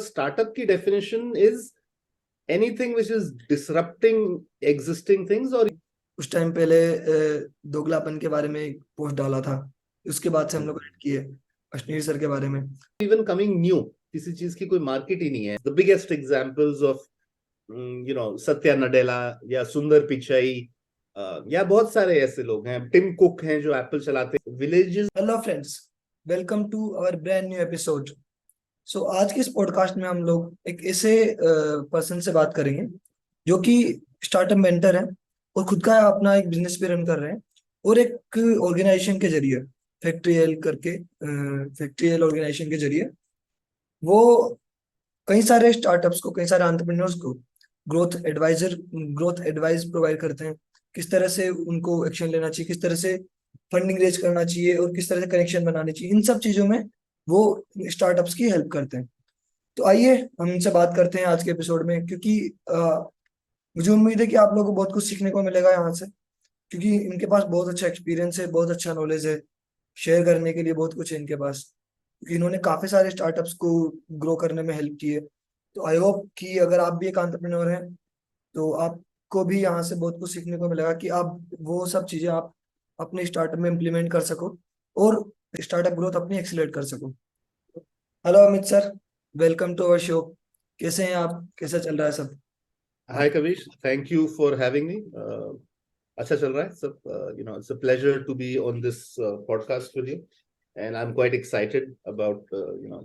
Startup की definition is anything which is disrupting existing things or उस time पहले दोगलापन के बारे में एक पोस्ट डाला था, उसके बाद से हम लोग ऐड किए अश्नीर सर के बारे में। even coming new, किसी चीज की कोई मार्केट ही नहीं है। The biggest examples of Satya Nadella या सुंदर पिचाई या बहुत सारे ऐसे लोग हैं, टिम कुक हैं जो एप्पल चलाते हैं। Villages. Hello friends, welcome to our brand new episode. So आज के इस पॉडकास्ट में हम लोग एक ऐसे पर्सन से बात करेंगे जो कि स्टार्टअप मेंटर है और खुद का अपना एक बिजनेस भी रन कर रहे हैं, और एक ऑर्गेनाइजेशन के जरिए फैक्ट्री एल ऑर्गेनाइजेशन के जरिए वो कई सारे स्टार्टअप्स को, कई सारे एंटरप्रेन्योर्स को ग्रोथ एडवाइस प्रोवाइड करते हैं। किस तरह से उनको एक्शन लेना चाहिए, किस तरह से फंडिंग रेज करना चाहिए और किस तरह से कनेक्शन बनाने चाहिए, इन सब चीजों में वो स्टार्टअप्स की हेल्प करते हैं। तो आइए हम इनसे बात करते हैं आज के एपिसोड में, क्योंकि मुझे उम्मीद है कि आप लोगों को बहुत कुछ सीखने को मिलेगा यहाँ से, क्योंकि इनके पास बहुत अच्छा एक्सपीरियंस है, बहुत अच्छा नॉलेज है, शेयर करने के लिए बहुत कुछ है इनके पास, क्योंकि इन्होंने काफी सारे स्टार्टअप्स को ग्रो करने में हेल्प की है। तो आई होप कि अगर आप भी एक एंटरप्रेन्योर हैं तो आपको भी यहाँ से बहुत कुछ सीखने को मिलेगा कि आप वो सब चीजें आप अपने स्टार्टअप में इम्प्लीमेंट कर सको और स्टार्टअप ग्रोथ अपनी एक्सीलरेट कर सको। Hello Amit sir, welcome to our show. कैसे हैं आप, कैसा चल रहा है सब? Hi Kavish, thank you for having me. अच्छा चल रहा है सब। It's a pleasure to be on this podcast with you and I'm quite excited about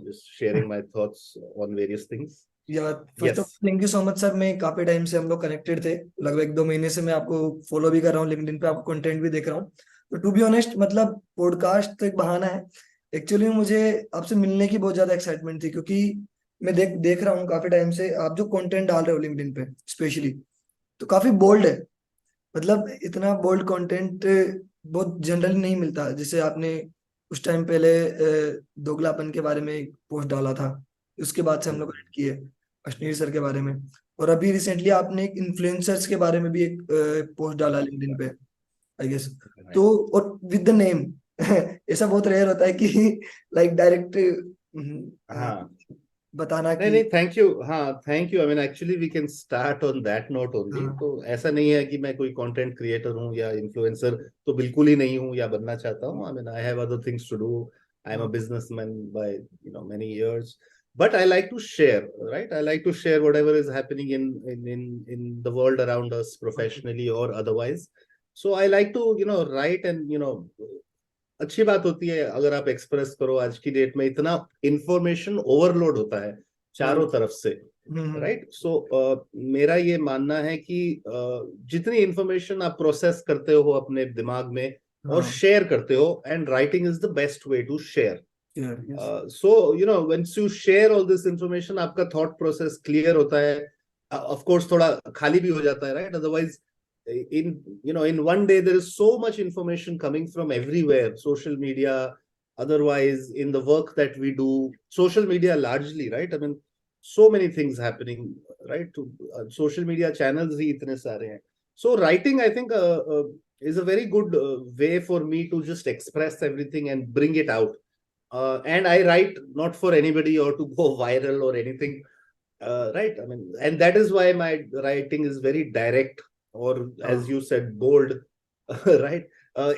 just sharing my thoughts on various things. First of thank you so much sir. मैं काफी time से हम लोग कनेक्टेड थे, लगभग 2 महीने से मैं आपको फॉलो भी कर रहा हूँ, लिंक्डइन पे आपको कंटेंट भी देख रहा हूँ। तो टू बी ऑनेस्ट, मतलब पॉडकास्ट तो एक बहाना है, एक्चुअली मुझे आपसे मिलने की बहुत ज्यादा एक्साइटमेंट थी, क्योंकि मैं देख रहा हूँ काफी टाइम से आप जो कंटेंट डाल रहे हो लिंक्डइन पे स्पेशली, तो काफी बोल्ड है। मतलब इतना बोल्ड कंटेंट बहुत जनरली नहीं मिलता। जैसे आपने उस टाइम पहले दोगलापन के बारे में एक पोस्ट डाला था, उसके बाद से हम लोग ऐड किए अश्नीर सर के बारे में, और अभी रिसेंटली आपने एक इन्फ्लुएंसर्स के बारे में भी एक पोस्ट डाला लिंक्डइन पे, आई गेस। तो और विद द नेम ऐसा बहुत रेयर होता है कि लाइक डायरेक्ट हाँ, बताना नहीं कि नहीं, थैंक यू। हाँ, thank you. I mean actually we can start on that note only. हाँ, तो ऐसा नहीं है कि मैं कोई कंटेंट क्रिएटर हूँ या इन्फ्लुएंसर, तो बिल्कुल ही नहीं हूँ या बनना चाहता हूँ। I mean I have other things to do. I am a businessman by many years, but I like to share, right? I like to share whatever is happening in the world around us, professionally or otherwise. So I like to write, and अच्छी बात होती है अगर आप express करो। आज की date में इतना इंफॉर्मेशन ओवरलोड होता है चारों तरफ से, राइट? सो मेरा ये मानना है कि जितनी इंफॉर्मेशन आप प्रोसेस करते हो अपने दिमाग में और शेयर करते हो, and writing is the best way to share. So whence you share all this information, आपका थॉट प्रोसेस क्लियर होता है। ऑफ कोर्स थोड़ा खाली भी हो जाता है, right? Otherwise in one day there is so much information coming from everywhere, social media, otherwise in the work that we do, social media largely, right? I mean, so many things happening, right? To social media channels hi itne sare hain. So writing, I think, is a very good way for me to just express everything and bring it out. And I write not for anybody or to go viral or anything, right? I mean, and that is why my writing is very direct, or as you said, bold. Right?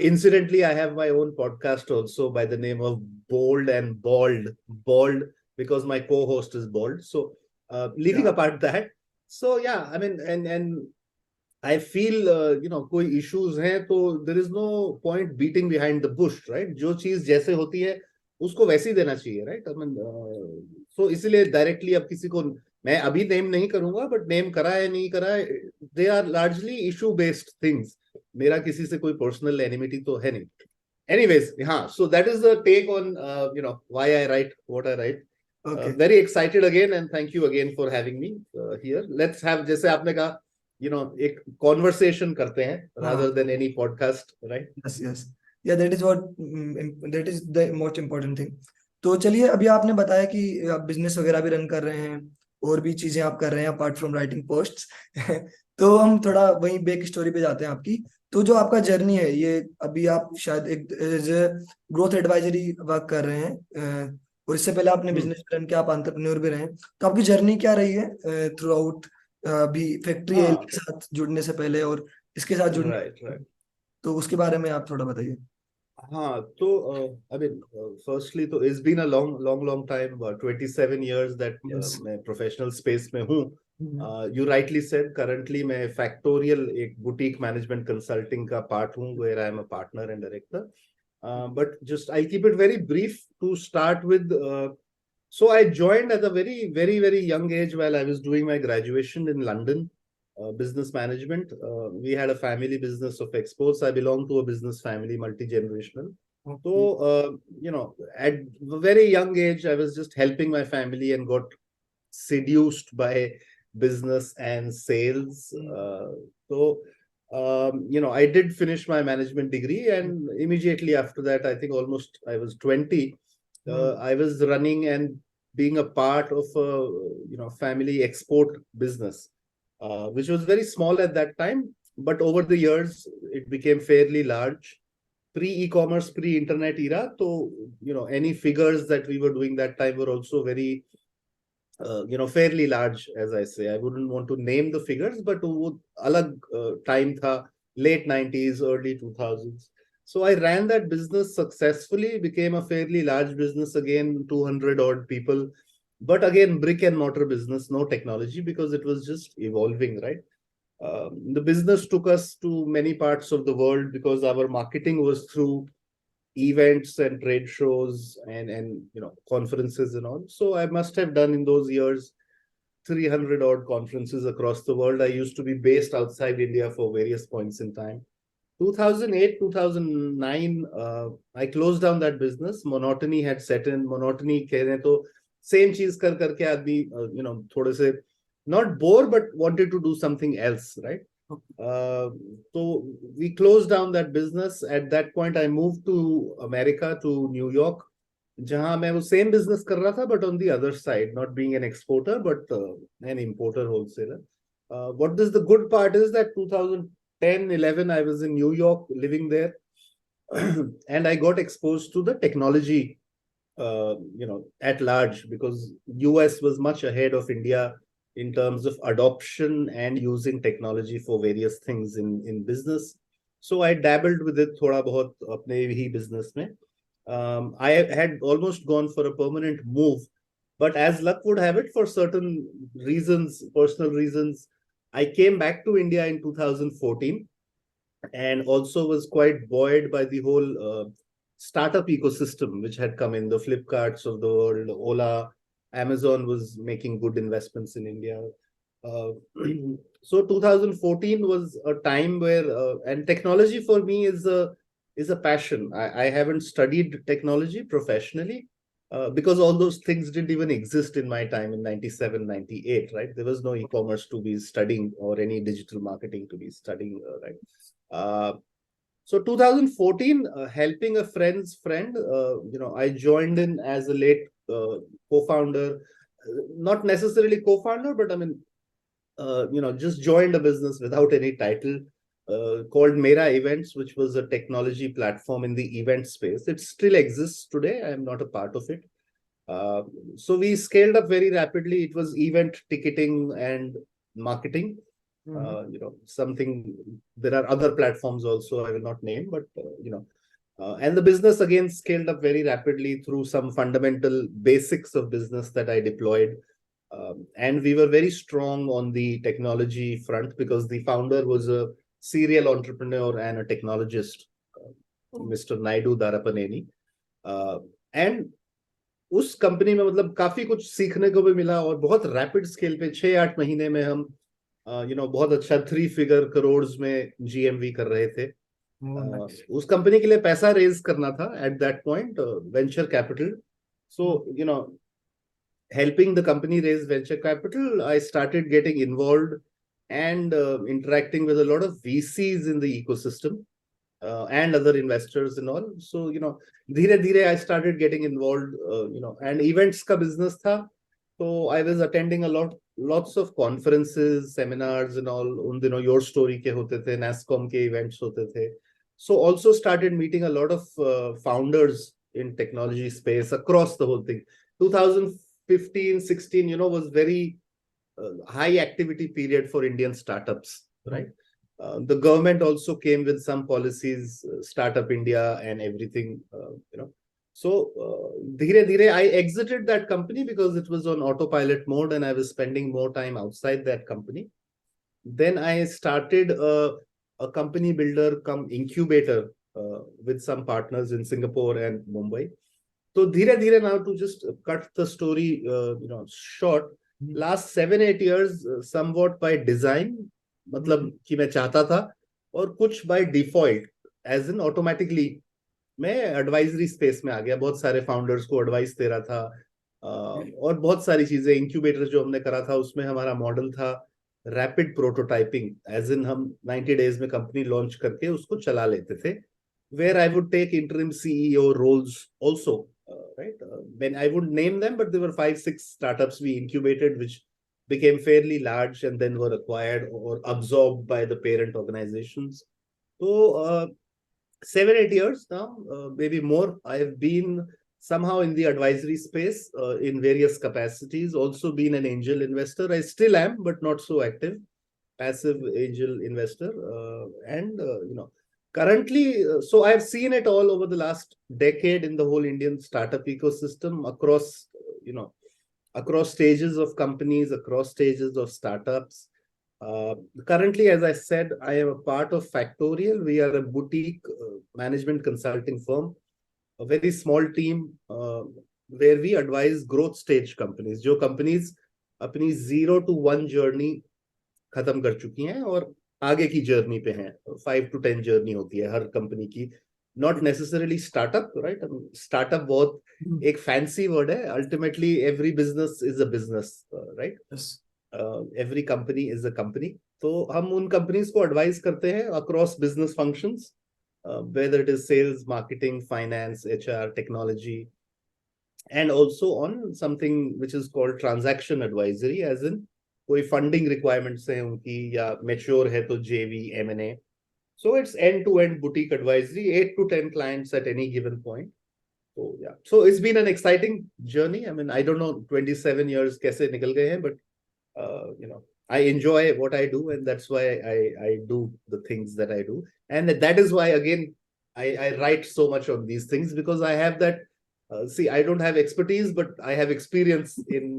Incidentally, I have my own podcast also by the name of Bold and Bald, because my co-host is bald. So leaving apart that, so yeah, I mean, and I feel कोई issues हैं तो there is no point beating behind the bush, right? जो चीज जैसे होती है उसको वैसे ही देना चाहिए, right? I mean, so इसीलिए डायरेक्टली अब किसी को मैं अभी नेम नहीं करूंगा, बट नेम करा है नहीं करा है, they are largely issue based things. मेरा किसी से कोई पर्सनल एनिमिटी तो है नहीं। एनीवेज, हाँ, so that is the take on why I write what I write. Very excited again, and thank you again for having me here. Let's have, जैसे आपने कहा, एक कॉन्वर्सेशन करते हैं rather than any podcast, right? yes, yeah, that is the most important thing। तो चलिए, अभी आपने बताया कि आप बिजनेस वगैरह भी रन कर रहे हैं और भी चीजें आप कर रहे हैं अपार्ट फ्रॉम राइटिंग पोस्ट्स तो हम थोड़ा वही बैक स्टोरी पे जाते हैं आपकी। तो जो आपका जर्नी है, ये अभी आप शायद एक एज ग्रोथ एडवाइजरी वर्क कर रहे हैं और इससे पहले आपने बिजनेस रन किया, आप एंटरप्रेन्योर भी रहे, तो आपकी जर्नी क्या रही है थ्रू आउट अभी फैक्ट्री एल हाँ, के साथ जुड़ने से पहले और इसके साथ जुड़ने, राइट राइट। तो उसके बारे में आप थोड़ा बताइए। हाँ तो आई मीन फर्स्टली तो it's been a long long long time, 27 years that yes. मैं प्रोफेशनल स्पेस में हूँ। यू राइटली सेड, करंटली मैं फैक्टोरियल एक बुटीक मैनेजमेंट कंसल्टिंग का पार्ट हूँ, where I am a partner and director. But just I keep it very brief to start with. So I joined at a very young age while I was doing my graduation in London, business management. We had a family business of exports. I belong to a business family, multi-generational. Okay. So, at a very young age, I was just helping my family and got seduced by business and sales. I did finish my management degree, and immediately after that, I think almost I was 20. I was running and being a part of a family export business, which was very small at that time, but over the years it became fairly large. Pre-e-commerce, pre-internet era, so any figures that we were doing that time were also very fairly large, as I say. I wouldn't want to name the figures, but वो अलग time था, late 90s, early 2000s. So I ran that business successfully, became a fairly large business again, 200 odd people. But again, brick and mortar business, no technology, because it was just evolving, right? The business took us to many parts of the world because our marketing was through events and trade shows and conferences and all. So I must have done in those years 300 odd conferences across the world. I used to be based outside India for various points in time. 2008, 2009, I closed down that business. Monotony had set in. Monotony कहने तो same चीज कर करके आदमी थोड़े से not bored but wanted to do something else, right? So we closed down that business. At that point, I moved to America, to New York, जहाँ मैं वो same business कर रहा था, but on the other side, not being an exporter, but an importer wholesaler. What is the good part is that 2010, 11, I was in New York living there, and I got exposed to the technology, at large, because US was much ahead of India in terms of adoption and using technology for various things in business. So I dabbled with it thoda bahut apne hi business mein. I had almost gone for a permanent move, but as luck would have it, for certain reasons, personal reasons, I came back to India in 2014, and also was quite buoyed by the whole startup ecosystem which had come in, the Flipkarts of the world, Ola, Amazon was making good investments in India. Uh, so 2014 was a time where, and technology for me is a passion. I haven't studied technology professionally, because all those things didn't even exist in my time in 97, 98, right? There was no e-commerce to be studying or any digital marketing to be studying, right? So 2014, helping a friend's friend, I joined in as a late co-founder, not necessarily co-founder, but I mean, just joined a business without any title, called Mera Events, which was a technology platform in the event space. It still exists today. I am not a part of it. So we scaled up very rapidly. It was event ticketing and marketing. Something, there are other platforms also I will not name, but and the business again scaled up very rapidly through some fundamental basics of business that I deployed. And we were very strong on the technology front because the founder was a serial entrepreneur and a technologist, Mr. Naidu Darapaneni. And उस company में मतलब काफी कुछ सीखने को भी मिला, और बहुत रैपिड स्केल पे 6-8 महीने में हम बहुत अच्छा 3 फिगर करोड़ में जीएमवी कर रहे थे. उस कंपनी के लिए पैसा रेज करना था at that point, venture capital. So helping the company raise venture capital, I started getting involved and interacting with a lot of VCs in the ecosystem, and other investors and all. So, धीरे धीरे I started getting involved, and events का business था. So I was attending lots of conferences, seminars and all. उन दिनों Your Story के होते थे, NASSCOM के events होते थे. So also started meeting a lot of founders in technology space across the whole thing. 2015-16, was very high activity period for Indian startups, right? The government also came with some policies, Startup India and everything, So, dhire dhire, I exited that company because it was on autopilot mode and I was spending more time outside that company. Then I started a company builder cum incubator with some partners in Singapore and Mumbai. So, dhire dhire, now to just cut the story, short, last 7-8 years, somewhat by design, मतलब कि मैं चाहता था, और कुछ by default, as in automatically, मैं advisory space में आ गया, बहुत सारे फाउंडर्स को एडवाइस दे रहा था, और बहुत सारी चीजें, इंक्यूबेटर जो हमने करा था उसमें हमारा मॉडल था रैपिड प्रोटोटाइपिंग, एज इन हम 90 डेज में कंपनी लॉन्च करके उसको चला लेते थे, where I would take interim CEO roles also, right? When I would name them, but there were 5-6 startups we incubated, which became fairly large and then were acquired or absorbed by the parent organizations. So 7-8 years now, maybe more, I have been somehow in the advisory space in various capacities, also been an angel investor. I still am, but not so active, passive angel investor. And, currently, so I've seen it all over the last decade in the whole Indian startup ecosystem across, across stages of companies, across stages of startups. Currently, as I said, I am a part of Factorial. We are a boutique management consulting firm, a very small team where we advise growth stage companies, जो companies अपनी 0 to 1 journey खत्म कर चुकी हैं और आगे की journey पे हैं. 5 to 10 जर्नी होती है हर कंपनी की, not necessarily startup, right? Startup बहुत एक fancy word है. Ultimately, every business is a business, right? Yes. Every company is a company. तो हम उन companies को advise करते हैं across business functions, whether it is sales, marketing, finance, HR, technology, and also on something which is called transaction advisory, as in कोई funding requirements हैं उनकी, या mature है तो JV, M&A. So it's end-to-end boutique advisory, 8 to 10 clients at any given point. So yeah, so it's been an exciting journey. I mean, I don't know 27 years कैसे निकल गए हैं, but I enjoy what I do, and that's why I do the things that I do. And that is why, again, I write so much on these things, because I have that, see, I don't have expertise, but I have experience in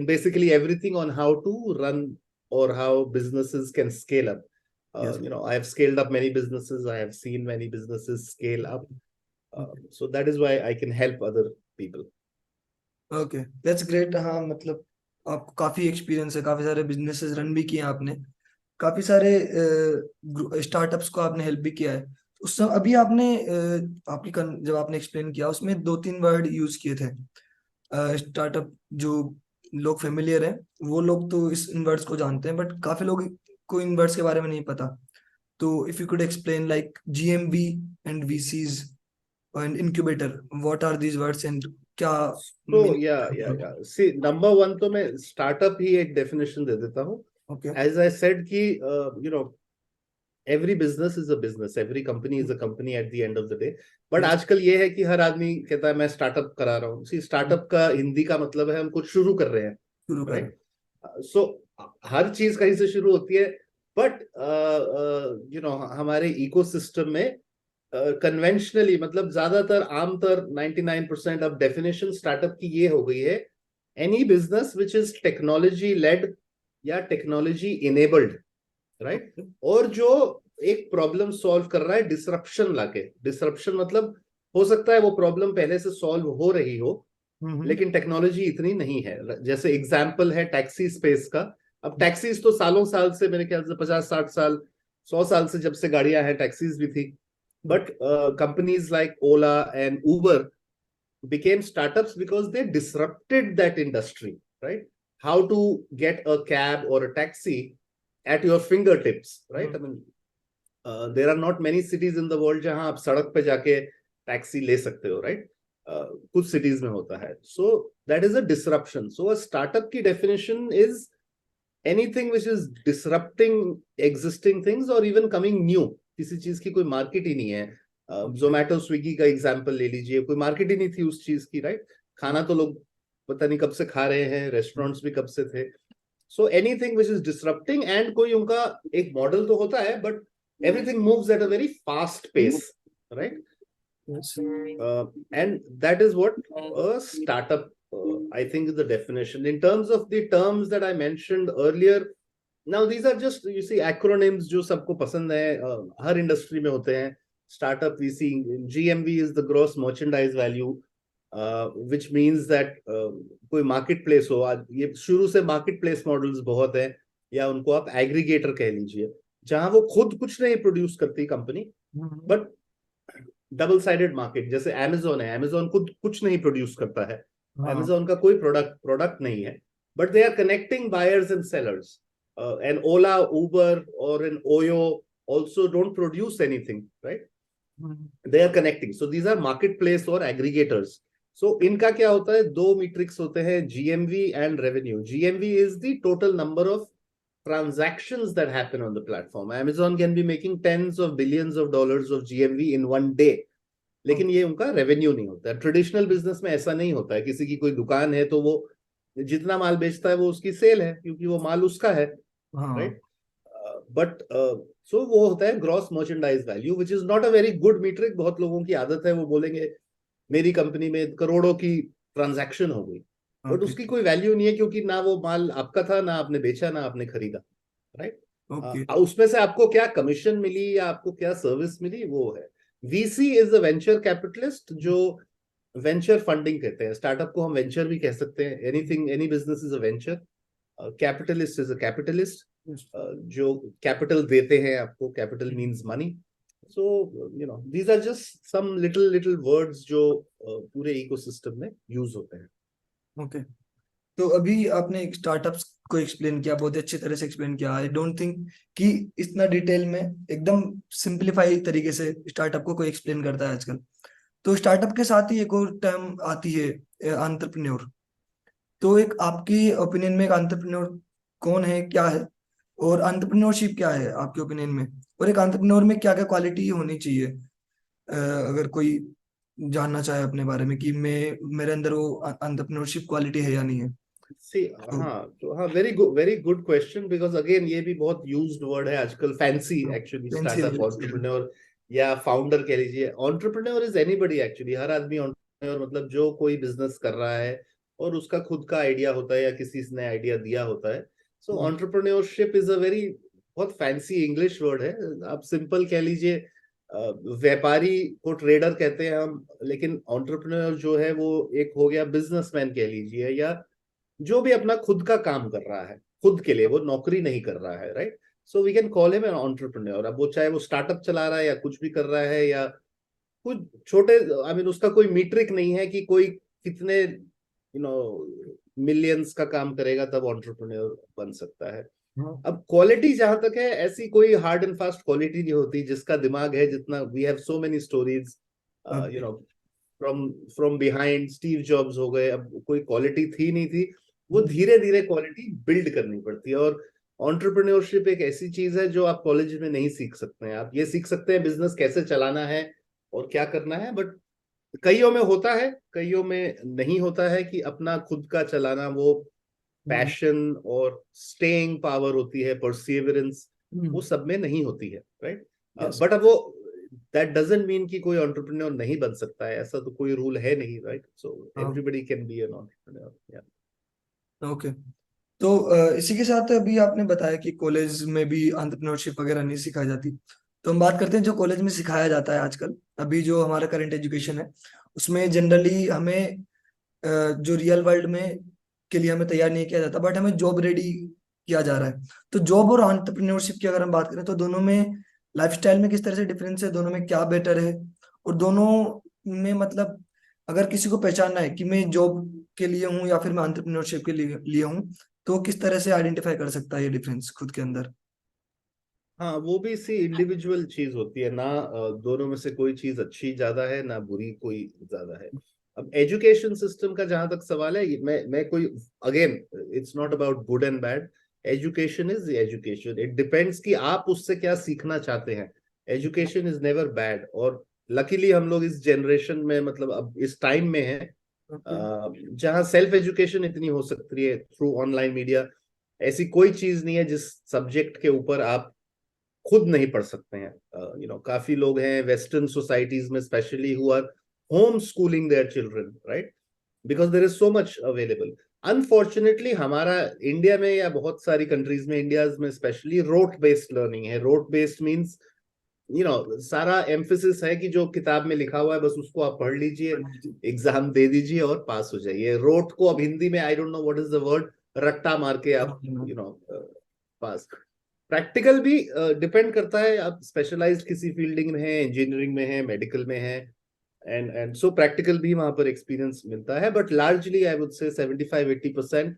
basically everything on how to run or how businesses can scale up. Yes. I have scaled up many businesses. I have seen many businesses scale up. So that is why I can help other people. Okay, that's great. हाँ, मतलब आपको काफी experience है, काफी सारे businesses run भी किए आपने, काफी सारे स्टार्टअप्स को आपने हेल्प भी किया है. उस समय अभी आपने जब आपने एक्सप्लेन किया उसमें 2-3 वर्ड यूज किए थे स्टार्टअप. जो लोग फेमिलियर हैं वो लोग तो इन वर्ड्स को जानते हैं, बट काफी लोग को इन वर्ड्स के बारे में नहीं पता. तो if you could explain like GMV and VCs and incubator, what are these words and क्या. तो या सी, नंबर 1 तो मैं स्टार्टअप ही एक डेफिनेशन दे देता हूँ. Okay. As I said कि every business is a business, every company is a company at the end of the day. But आजकल ये है कि हर आदमी कहता है मैं स्टार्टअप करा रहा हूँ. सी, स्टार्टअप का हिंदी का मतलब है हम कुछ शुरू कर रहे हैं, राइट? सो हर चीज कहीं से शुरू होती है, बट हमारे इकोसिस्टम में कन्वेंशनली, मतलब ज्यादातर आमतौर 99% ऑफ डेफिनेशन स्टार्टअप की ये हो गई है, any business which is technology led या टेक्नोलॉजी इनेबल्ड, राइट? और जो एक प्रॉब्लम सॉल्व कर रहा है डिसरप्शन लाके. डिसरप्शन मतलब हो सकता है वो प्रॉब्लम पहले से सॉल्व हो रही हो, लेकिन टेक्नोलॉजी इतनी नहीं है. जैसे एग्जांपल है टैक्सी स्पेस का. अब टैक्सीज तो सालों साल से, मेरे ख्याल से 50-60 साल, 100 साल से जब से गाड़ियां हैं, टैक्सीज भी थी. But companies like Ola and Uber became startups because they disrupted that industry, right? How to get a cab or a taxi at your fingertips, right? I mean, there are not many cities in the world जहां आप सड़क पे जाके taxi ले सकते हो, right? कुछ cities में होता है. So that is a disruption. So a startup की definition is anything which is disrupting existing things or even coming new. किसी चीज की कोई मार्केट ही नहीं है. जोमेटो, स्विगी का एग्जांपल ले लीजिए, कोई मार्केट ही नहीं थी उस चीज की, राइट? खाना तो लोग पता नहीं कब से खा रहे हैं, रेस्टोरेंट्स भी कब से थे. So anything which is disrupting, and कोई उनका एक मॉडल तो होता है, but everything moves at a very fast pace, right? Yes. And that is what a startup, I think, is the definition. In terms of the terms that I mentioned earlier, now these are just, you see, acronyms जो सबको पसंद है, हर industry में होते हैं. Startup, we see GMV is the gross merchandise value, which means that कोई market place हो, आज ये शुरू से मार्केट प्लेस मॉडल्स बहुत है, या उनको आप एग्रीगेटर कह लीजिए, जहां वो खुद कुछ नहीं प्रोड्यूस करती company, but double sided market. जैसे Amazon है, Amazon खुद कुछ नहीं प्रोड्यूस करता है, Amazon का कोई प्रोडक्ट नहीं है, but they are connecting buyers and sellers. And Ola, Uber और an OYO also don't produce anything, right? They are connecting. So these are marketplace or aggregators. So इनका क्या होता है, दो metrics होते हैं, GMV and revenue. GMV is the total number of transactions that happen on the platform. Amazon can be making tens of billions of dollars of GMV in one day, लेकिन ये उनका रेवेन्यू नहीं होता है. Traditional business में ऐसा नहीं होता है. किसी की कोई दुकान है तो वो जितना माल बेचता है वो उसकी सेल है, क्योंकि वो माल उसका है, राइट? बट सो वो होता है gross merchandise value, which is not a very good metric. बहुत लोगों की आदत है, वो बोलेंगे मेरी कंपनी में करोड़ों की ट्रांजैक्शन हो गई, बट उसकी कोई वैल्यू नहीं है, क्योंकि ना वो माल आपका था, ना आपने बेचा, ना आपने खरीदा, राइट? उसमें से आपको क्या कमीशन मिली या आपको क्या सर्विस मिली, वो है. VC is a venture capitalist, जो वेंचर फंडिंग कहते हैं. स्टार्टअप को हम वेंचर भी कह सकते हैं. Anything, any business is a venture. Capitalist is a capitalist, जो कैपिटल देते हैं आपको. Capital means money. So you know, these are just some little words जो पूरे इकोसिस्टम में यूज होते हैं. ओके. तो अभी आपने स्टार्टअप्स को एक्सप्लेन किया, बहुत अच्छी तरह से एक्सप्लेन किया. आई डोंट थिंक कि इतना डिटेल में एकदम सिंप्लीफाई तरीके से स्टार्टअप को कोई एक्सप्लेन करता है आजकल. तो स्टार्टअप के साथ ही एक और टर्म आती है, एंटरप्रेन्योर. तो एक आपकी ओपिनियन में एक एंटरप्रेन्योर कौन है, क्या है, और एंटरप्रेन्योरशिप क्या है आपके ओपिनियन में, और एक एंटरप्रेन्योर में क्या क्या क्वालिटी होनी चाहिए, अगर कोई जानना चाहे अपने बारे में कि मैं मेरे अंदर वो एंटरप्रेन्योरशिप क्वालिटी है या नहीं है. See, हाँ, very good question, because again ये भी बहुत used word है आजकल. फैंसी एक्चुअली स्टार्टअप, एंटरप्रेन्योर या फाउंडर कह लीजिए. Entrepreneur is anybody actually. हर आदमी एंटरप्रेन्योर, मतलब जो कोई बिजनेस कर रहा है और उसका खुद का आइडिया होता है या किसी ने आइडिया दिया होता है. सो एंटरप्रेन्योरशिप इज अ वेरी, बहुत फैंसी इंग्लिश वर्ड है. आप सिंपल कह लीजिए, व्यापारी को ट्रेडर कहते हैं हम, लेकिन एंटरप्रेन्योर जो है वो एक हो गया बिजनेसमैन कह लीजिए, या जो भी अपना खुद का काम कर रहा है, खुद के लिए, वो नौकरी नहीं कर रहा है, right? So we can call him an entrepreneur. अब वो चाहे वो स्टार्टअप चला रहा है या कुछ भी कर रहा है, या कुछ छोटे, आई मीन उसका कोई मीट्रिक नहीं है कि कोई कितने मिलियंस का काम करेगा तब एंटरप्रेन्योर बन सकता है. अब क्वालिटी जहां तक है, ऐसी कोई हार्ड एंड फास्ट क्वालिटी नहीं होती. जिसका दिमाग है, जितना, we have so many stories, from behind. Steve Jobs हो गए. अब कोई क्वालिटी थी नहीं थी, वो धीरे धीरे क्वालिटी बिल्ड करनी पड़ती है. और एंटरप्रेन्योरशिप एक ऐसी चीज है जो आप कॉलेज में नहीं सीख सकते हैं. आप ये सीख सकते हैं बिजनेस कैसे चलाना है और क्या करना है, बट कईयों में होता है, कईयों में नहीं होता है कि अपना खुद का चलाना. वो पैशन और स्टेइंग पावर होती है, परसिवरेंस, वो सब में नहीं होती है, राइट? बट अब वो, दैट डजंट मीन कि कोई एंटरप्रेन्योर नहीं बन सकता है. ऐसा तो कोई रूल है नहीं, right? So everybody can be an entrepreneur. Okay. तो इसी के साथ अभी आपने बताया कि कॉलेज में भी एंटरप्रेन्योरशिप वगैरह नहीं सिखाई जाती. तो हम बात करते हैं जो कॉलेज में सिखाया जाता है आजकल. अभी जो हमारा करंट एजुकेशन है उसमें जनरली हमें जो रियल वर्ल्ड में के लिए हमें तैयार नहीं किया जाता, बट हमें जॉब रेडी किया जा रहा है. तो जॉब और एंटरप्रेन्योरशिप की अगर हम बात करें तो दोनों में लाइफस्टाइल में किस तरह से डिफरेंस है, दोनों में क्या बेटर है, और दोनों में मतलब अगर किसी को पहचानना है कि मैं जॉब के लिए हूँ या फिर मैं एंटरप्रेन्योरशिप के लिए हूँ, तो किस तरह से आइडेंटिफाई कर सकता है ये डिफरेंस खुद के अंदर. हाँ, वो भी सी इंडिविजुअल चीज होती है ना. दोनों में से कोई चीज अच्छी ज्यादा है ना बुरी कोई ज्यादा है. अब एजुकेशन सिस्टम का जहां तक सवाल है, मैं कोई, again, it's not about good and bad. Education is education. It depends कि आप उससे क्या सीखना चाहते हैं. Education is never bad. और लकीली हम लोग इस जनरेशन में, मतलब अब इस टाइम में हैं जहाँ सेल्फ एजुकेशन इतनी हो सकती है थ्रू ऑनलाइन मीडिया, ऐसी कोई चीज नहीं है जिस सब्जेक्ट के ऊपर आप खुद नहीं पढ़ सकते हैं। काफी लोग हैं वेस्टर्न सोसाइटीज में specially who are home schooling their children, right, because there is so much available. Unfortunately हमारा इंडिया में या बहुत सारी कंट्रीज में, इंडिया में स्पेशली, रोट बेस्ड लर्निंग है। रोट बेस्ड मीन्स सारा एम्फेसिस है कि जो किताब में लिखा हुआ है बस उसको आप पढ़ लीजिए, एग्जाम दे दीजिए और पास हो जाइए। रोट को अब हिंदी में I don't know what is the word, रट्टा मार के आप पास। प्रैक्टिकल भी डिपेंड करता है, आप स्पेशलाइज्ड किसी फील्डिंग में है, इंजीनियरिंग में है, मेडिकल में है, एंड सो प्रैक्टिकल भी वहां पर एक्सपीरियंस मिलता है। But largely I would say 75-80%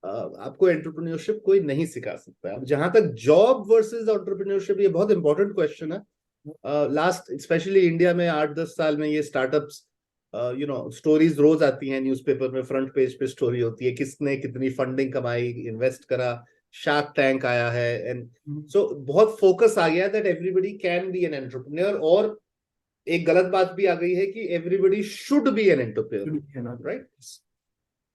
आपको एंटरप्रेन्योरशिप कोई नहीं सिखा सकता है। अब जहां तक जॉब वर्सेस एंटरप्रेन्योरशिप, ये बहुत इंपॉर्टेंट क्वेश्चन है। लास्ट स्पेशली इंडिया में 8-10 साल में ये स्टार्टअप्स, स्टोरीज रोज आती हैं न्यूज़पेपर में, फ्रंट पेज पे स्टोरी होती है, किसने कितनी फंडिंग कमाई, इन्वेस्ट करा, शार्क टैंक आया है, एंड सो बहुत फोकस आ गया that everybody can be an entrepreneur. और एक गलत बात भी आ गई है कि everybody should be an entrepreneur, right.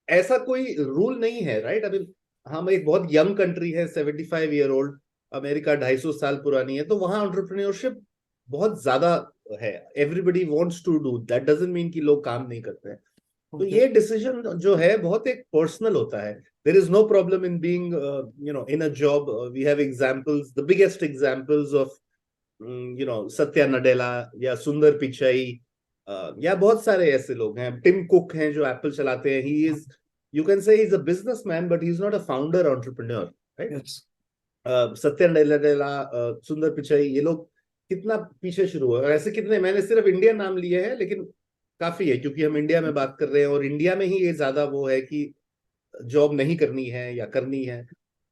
ऐसा कोई रूल नहीं है, राइट। अभी हम एक बहुत यंग कंट्री है, 75 ईयर ओल्ड, अमेरिका 250 साल पुरानी है, तो वहां एंटरप्रेन्योरशिप बहुत ज्यादा है। Everybody wants to do that, doesn't mean कि लोग काम नहीं करते हैं। तो ये डिसीजन जो है बहुत एक पर्सनल होता है। There is no problem in being in a job. We have examples, the biggest examples of Satya Nadella या सुंदर पिचाई, या बहुत सारे ऐसे लोग हैं। टिम कुक हैं जो एप्पल चलाते हैं, he is, you can say, he is a businessman but he is not a founder entrepreneur, right. Satya Nadella, सुंदर पिचाई, ये लोग कितना पीछे शुरू हुए, और ऐसे कितने, मैंने सिर्फ इंडियन नाम लिए हैं लेकिन काफी है क्योंकि हम इंडिया में बात कर रहे हैं और इंडिया में ही ये ज्यादा वो है कि जॉब नहीं करनी है या करनी है।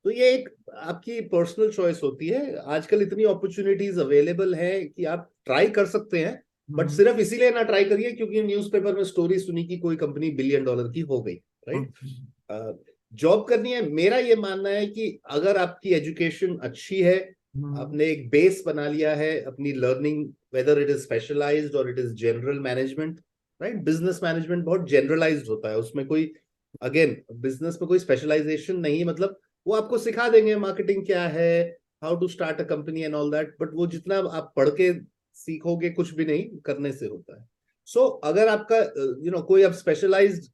तो ये एक आपकी पर्सनल चॉइस होती है। आजकल इतनी अपॉर्चुनिटीज अवेलेबल है कि आप ट्राई कर सकते हैं, बट सिर्फ इसीलिए ना ट्राई करिए क्योंकि न्यूज़पेपर में स्टोरी सुनी कि कोई कंपनी $1 बिलियन की हो गई, राइट। जॉब करनी है, मेरा ये मानना है कि अगर आपकी एजुकेशन अच्छी है, आपने एक बेस बना लिया है अपनी learning, whether it is specialised और it is general management, right. Business management बहुत जनरलाइज्ड होता है, उसमें कोई, अगेन, बिजनेस में कोई स्पेशलाइजेशन नहीं, मतलब वो आपको सिखा देंगे मार्केटिंग क्या है, how to start a company and all that, but वो जितना आप पढ़ के सीखोगे कुछ भी नहीं, करने से होता है। सो अगर आपका कोई अब स्पेशलाइज्ड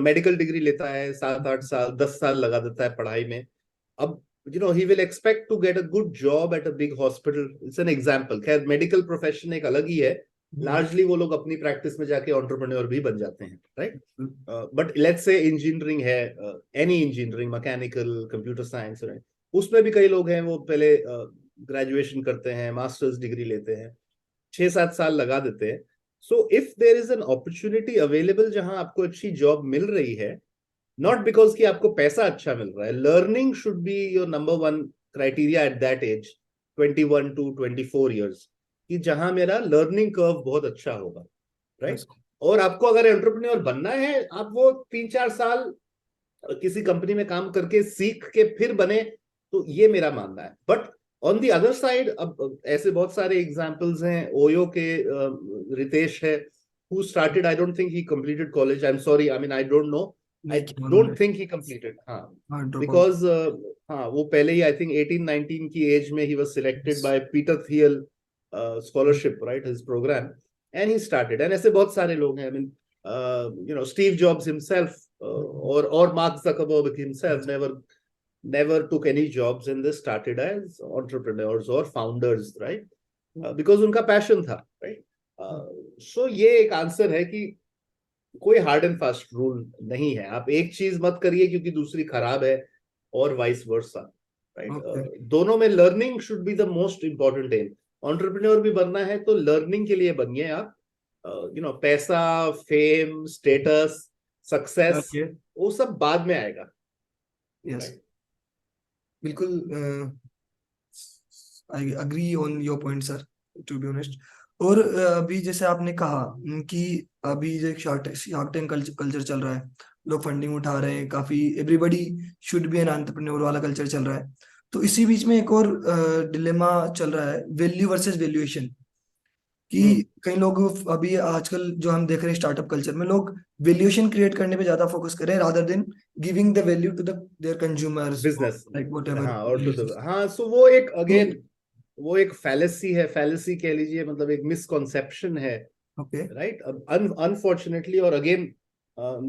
मेडिकल डिग्री लेता है, 7-8 साल 10 साल लगा देता है पढ़ाई में, अब he will expect to get a good job at a big hospital. It's an example. खैर मेडिकल प्रोफेशन एक अलग ही है, लार्जली वो लोग अपनी प्रैक्टिस में जाके एंटरप्रेन्योर भी बन जाते हैं, right. But let's say engineering है, any engineering, mechanical, computer science, उसमें भी कई लोग हैं वो पहले ग्रेजुएशन करते हैं, मास्टर्स डिग्री लेते हैं, 6-7 साल लगा देते हैं। So if there is an opportunity available जहां आपको अच्छी जॉब मिल रही है, नॉट बिकॉज कि आपको पैसा अच्छा मिल रहा है, learning should be your number 1 criteria at that age, 21 to 24 years, कि जहां मेरा लर्निंग कर्व बहुत अच्छा होगा, राइट। और आपको अगर एंटरप्रेन्योर बनना है, आप वो 3-4 साल किसी कंपनी में काम करके सीख के फिर बने, तो ये मेरा मानना है। But on the other side, अब ऐसे बहुत सारे एग्जांपल्स हैं, ओयो के रितेश है, who started, I don't think he completed college, I'm sorry, I mean I don't know, I don't think he completed, हाँ, because हाँ, वो पहले ही I think 18-19 की एज में he was selected by Peter Thiel scholarship, right, his program, and he started, and ऐसे बहुत सारे लोग हैं, I mean Steve Jobs himself, or Mark Zuckerberg himself never took any jobs and they started as entrepreneurs or founders, right, because उनका passion था, right. सो ये एक answer है कि कोई हार्ड एंड फास्ट रूल नहीं है, आप एक चीज मत करिए क्योंकि दूसरी खराब है, और वाइस वर्सा, राइट। दोनों में learning should be the most important aim. Entrepreneur भी बनना है तो लर्निंग के लिए बनिए आप, पैसा, फेम, स्टेटस, सक्सेस, वो सब बाद में आएगा। यस, बिल्कुल, I agree on your point sir, to be honest. और अभी जैसे आपने कहा कि अभी जो शार्क टैंक कल्चर चल रहा है, लोग फंडिंग उठा रहे हैं, काफी everybody should be an entrepreneur वाला कल्चर चल रहा है। तो इसी बीच में एक और डिलेमा चल रहा है, वैल्यू वर्सेस वैल्यूएशन। कि कई लोग अभी आजकल जो हम देख रहे हैं स्टार्टअप कल्चर में, लोग वैल्यूएशन क्रिएट करने पे ज्यादा फोकस कर रहे हैं rather than giving the value to the their consumers, business, like whatever. हाँ, और हाँ, सो वो एक तो अगेन वो एक फैलेसी है, फैलेसी कह लीजिए, मतलब एक मिसकॉन्सेप्शन है, ओके। राइट। अब अनफॉर्चुनेटली, और अगेन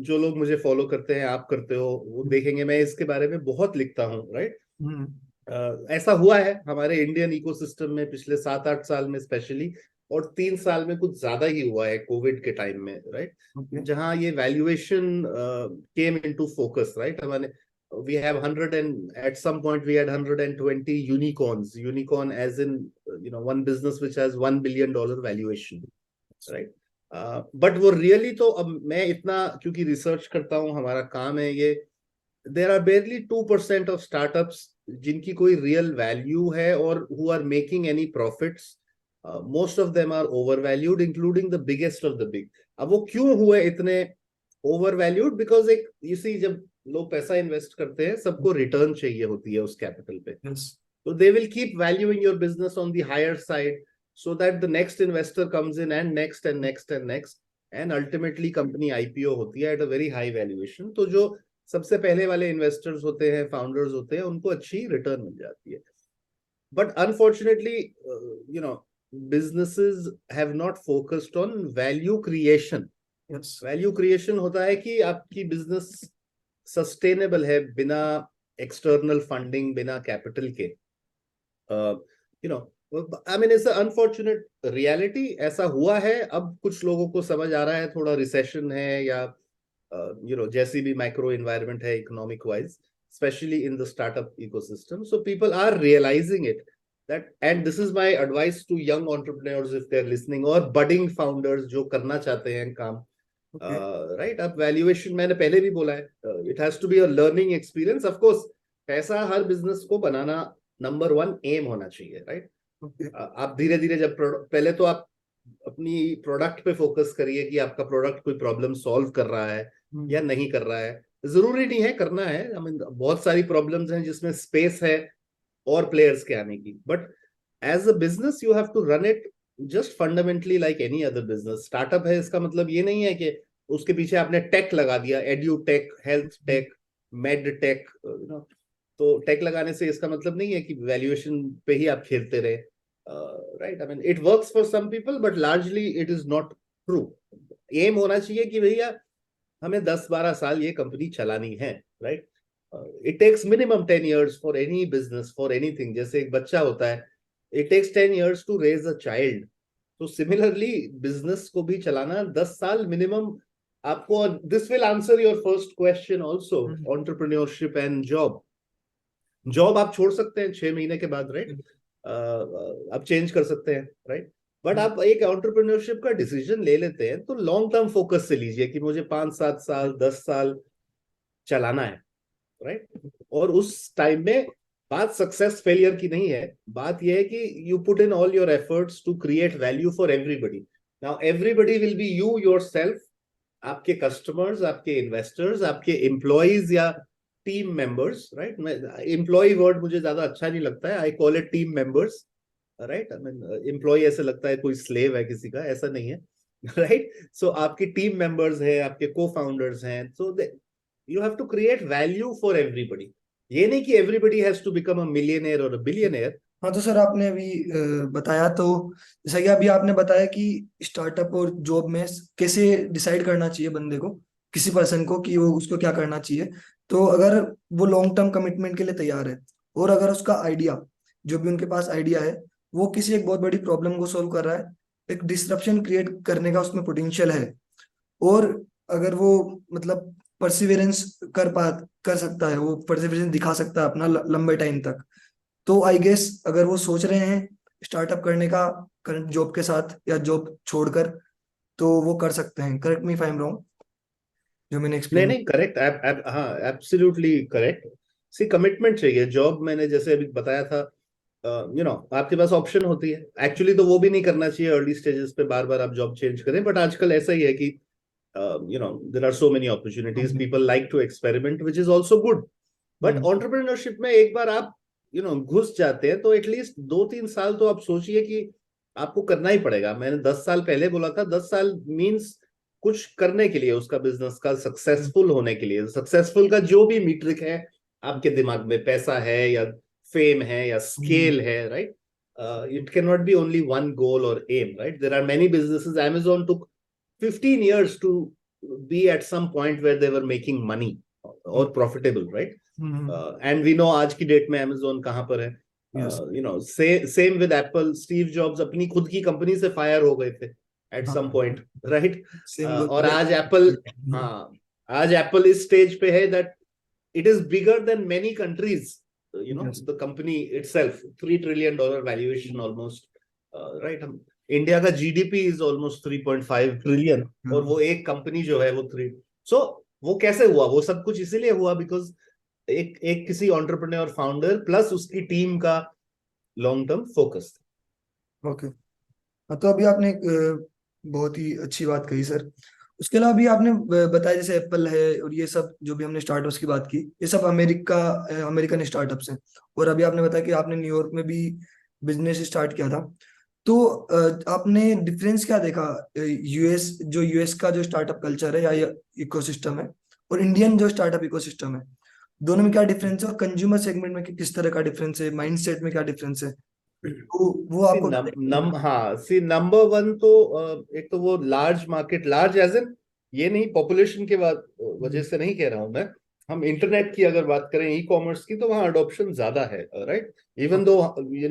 जो लोग मुझे फॉलो करते हैं, आप करते हो, वो देखेंगे मैं इसके बारे में बहुत लिखता हूँ, राइट। हम्म। ऐसा हुआ है हमारे इंडियन इकोसिस्टम में पिछले 7-8 साल में स्पेशली, और 3 साल में कुछ ज्यादा ही हुआ है कोविड के टाइम में, राइट। ओके। जहां ये valuation came into focus, right. हमारे we have 100 and at some point we had 120 unicorn as in one business which has $1 billion valuation, right. But वो रियली तो, अब मैं इतना क्योंकि रिसर्च करता हूँ, हमारा काम है ये, there are barely 2% of startups जिनकी कोई रियल वैल्यू है और who are making any profits. Most of them are over valued, including the biggest of the big. अब वो क्यों हुए इतने ओवर वैल्यूड? बिकॉज एक इसी, जब लोग पैसा इन्वेस्ट करते हैं, सबको रिटर्न चाहिए होती है उस कैपिटल पे, yes. so they will keep valuing your business on the higher side so that the next investor comes in and next and next and next, and ultimately company IPO होती है at a very high valuation। तो जो सबसे पहले वाले investors होते हैं, founders होते हैं, उनको अच्छी रिटर्न मिल जाती है। But unfortunately businesses have not focused on value creation। Yes. Value creation होता है कि आपकी बिजनेस सस्टेनेबल है बिना एक्सटर्नल फंडिंग, बिना कैपिटल के। I mean it's unfortunate reality, ऐसा हुआ है। अब कुछ लोगों को समझ आ रहा है, थोड़ा रिसेशन है या जैसी भी माइक्रो इन्वायरमेंट है economic wise, specially in the startup ecosystem, so people are realizing it that, and this is my advice to young entrepreneurs if they are listening, और बडिंग फाउंडर्स जो करना चाहते हैं काम, ओके। राइट। अब valuation मैंने पहले भी बोला है, it has to be a learning experience. Of course पैसा हर बिजनेस को बनाना नंबर 1 एम होना चाहिए, राइट। ओके। आप धीरे धीरे जब पहले तो आप अपनी प्रोडक्ट पे फोकस करिए कि आपका प्रोडक्ट कोई प्रॉब्लम सॉल्व कर रहा है या नहीं कर रहा है। जरूरी नहीं है करना है, आई मीन बहुत सारी प्रॉब्लम्स हैं जिसमें स्पेस है और प्लेयर्स के आने की, but as a business you have to run it just fundamentally like any other business. Startup है, इसका मतलब ये नहीं है कि उसके पीछे आपने टेक लगा दिया, edu tech, health tech, med tech, तो टेक लगाने से इसका मतलब नहीं है कि वैल्यूएशन पे ही आप खेलते रहे, right. I mean it works for some people but largely it is not true. एम होना चाहिए कि भैया हमें 10-12 साल ये कंपनी चलानी है, right. It takes minimum 10 years for any business, for anything. जैसे एक बच्चा होता है, it takes 10 years to raise a child, तो सिमिलरली बिजनेस को भी चलाना 10 साल मिनिमम आपको। This will answer your first question also, entrepreneurship and job. Job आप छोड़ सकते हैं 6 महीने के बाद, राइट। आप चेंज कर सकते हैं, राइट। बट आप एक एंटरप्रेन्योरशिप का डिसीजन ले लेते हैं तो लॉन्ग टर्म फोकस से लीजिए कि मुझे 5-7 साल 10 साल चलाना है, राइट। और उस टाइम में बात सक्सेस फेलियर की नहीं है, बात यह है कि you put in all your efforts to create value for everybody. Now everybody will be you yourself, आपके कस्टमर्स, आपके इन्वेस्टर्स, आपके एम्प्लॉयज या team members, right. Employ word मुझे ज्यादा अच्छा नहीं लगता है, I call it team members, right. I mean employ ऐसे लगता है कोई स्लेव है किसी का, ऐसा नहीं है, राइट। सो आपकी टीम मेंबर्स है, आपके को फाउंडर्स हैं, so you have to create value for everybody. ये नहीं कि everybody has to become a millionaire और अ बिलियनेयर। हाँ, तो सर आपने अभी बताया, तो जैसा कि अभी आपने बताया कि स्टार्टअप और जॉब में कैसे डिसाइड करना चाहिए बंदे को, किसी पर्सन को, कि वो उसको क्या करना चाहिए। तो अगर वो लॉन्ग टर्म कमिटमेंट के लिए तैयार है, और अगर उसका आइडिया, जो भी उनके पास आइडिया है, वो किसी एक बहुत बड़ी प्रॉब्लम को सोल्व कर रहा है, एक डिस्ट्रप्शन क्रिएट करने का उसमें पोटेंशियल है, और अगर वो मतलब परसिवरेंस कर सकता है, वो परसिवरेंस दिखा सकता है अपना लंबे टाइम तक, तो आई गेस अगर वो सोच रहे हैं स्टार्टअप करने का करंट जॉब के साथ या जॉब छोड़कर, तो वो कर सकते हैं। Correct me if I am wrong, जो मैंने नहीं एक्सप्लेन। नहीं, करेक्ट, हाँ, एब्सोल्युटली करेक्ट। सी कमिटमेंट चाहिए। जॉब मैंने जैसे अभी बताया था, आपके पास ऑप्शन होती है। एक्चुअली तो वो भी नहीं करना चाहिए अर्ली स्टेजेस पे बार बार आप जॉब चेंज करें, बट आजकल ऐसा ही है कि there are so many opportunities, people like to experiment, which is also good. But entrepreneurship में एक बार आप घुस जाते हैं तो एटलीस्ट 2-3 साल तो आप सोचिए कि आपको करना ही पड़ेगा। मैंने 10 साल पहले बोला था, 10 साल मीन्स कुछ करने के लिए, उसका बिजनेस का सक्सेसफुल होने के लिए। सक्सेसफुल का जो भी मीट्रिक है आपके दिमाग में, पैसा है या फेम है या स्केल है, right? It cannot be only one goal or aim, right? There are many businesses. Amazon took 15 years to be at some point where they were making money or profitable, right? And we know आज की date में Amazon कहाँ पर है। Yes. Same with Apple. Steve Jobs अपनी खुद की company से फायर हो गए थे at some point, right? और आज Apple, हाँ, आज Apple इस स्टेज पे है that it is bigger than many countries. Yes. The company itself, $3 trillion valuation almost, right? India का जीडीपी इज ऑलमोस्ट 3.5 ट्रिलियन, और वो एक कंपनी जो है वो 3। सो वो कैसे हुआ? वो सब कुछ इसीलिए हुआ बिकॉज एक किसी एंटरप्रेन्योर फाउंडर प्लस उसकी टीम का लॉन्ग टर्म फोकस। ओके, तो अभी आपने एक बहुत ही अच्छी बात कही सर। उसके अलावा भी आपने बताया जैसे एप्पल है और ये सब जो भी हमने स्टार्टअप्स की बात की, ये सब अमेरिकन स्टार्टअप्स हैं। और अभी आपने बताया कि आपने न्यूयॉर्क में भी बिजनेस स्टार्ट किया था। तो आपने डिफरेंस क्या देखा यूएस का जो स्टार्टअप कल्चर है या इकोसिस्टम है और इंडियन जो स्टार्टअप इकोसिस्टम है, दोनों में क्या डिफरेंस है? और कंज्यूमर सेगमेंट में किस तरह का डिफरेंस है, माइंडसेट में क्या डिफरेंस है? तो वो आपको हाँ, सी नंबर वन तो एक तो वो large market, large as in ये नहीं पॉपुलेशन के बाद वजह से नहीं कह रहा हूं मैं। हम इंटरनेट की अगर बात करें, ई कॉमर्स की, तो वहाँ अडॉप्शन ज्यादा है, right? Even though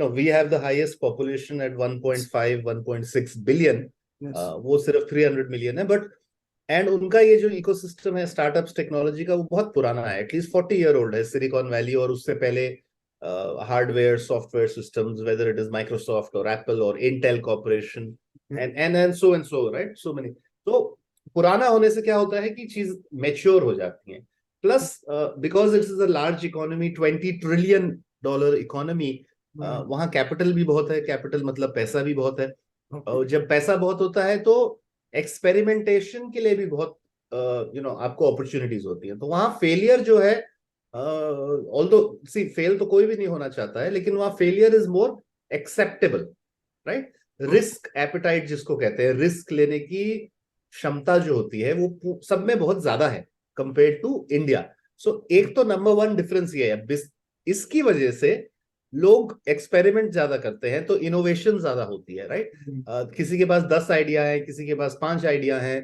we have the highest population at 1.5 1.6 billion, वो सिर्फ 300 मिलियन है, बट एंड उनका ये जो इकोसिस्टम है स्टार्टअप्स टेक्नोलॉजी का, वो बहुत पुराना है, एटलीस्ट 40 ईयर ओल्ड है। सिलिकॉन वैली और उससे पहले hardware, software systems, whether it is Microsoft or Apple or Intel Corporation, and so, right? So many. तो पुराना होने से क्या होता है कि चीज मेच्योर हो जाती है। Plus because it's is a large economy, $20 trillion economy, वहाँ कैपिटल भी बहुत है। कैपिटल मतलब पैसा भी बहुत है। और जब पैसा बहुत होता है तो एक्सपेरिमेंटेशन के लिए भी बहुत आपको अपॉर्चुनिटीज होती है। तो वहाँ फेलियर जो है, ऑल्दो सी फेल तो कोई भी नहीं होना चाहता है, लेकिन वहां failure is more acceptable, right? Risk appetite जिसको कहते हैं, रिस्क लेने की क्षमता जो होती है वो सब में बहुत ज्यादा है कंपेयर टू इंडिया। सो एक तो नंबर वन डिफरेंस ये है। इसकी वजह से लोग एक्सपेरिमेंट ज्यादा करते हैं तो इनोवेशन ज्यादा होती है, राइट? किसी के पास 10 आइडिया है, किसी के पास 5 आइडिया है,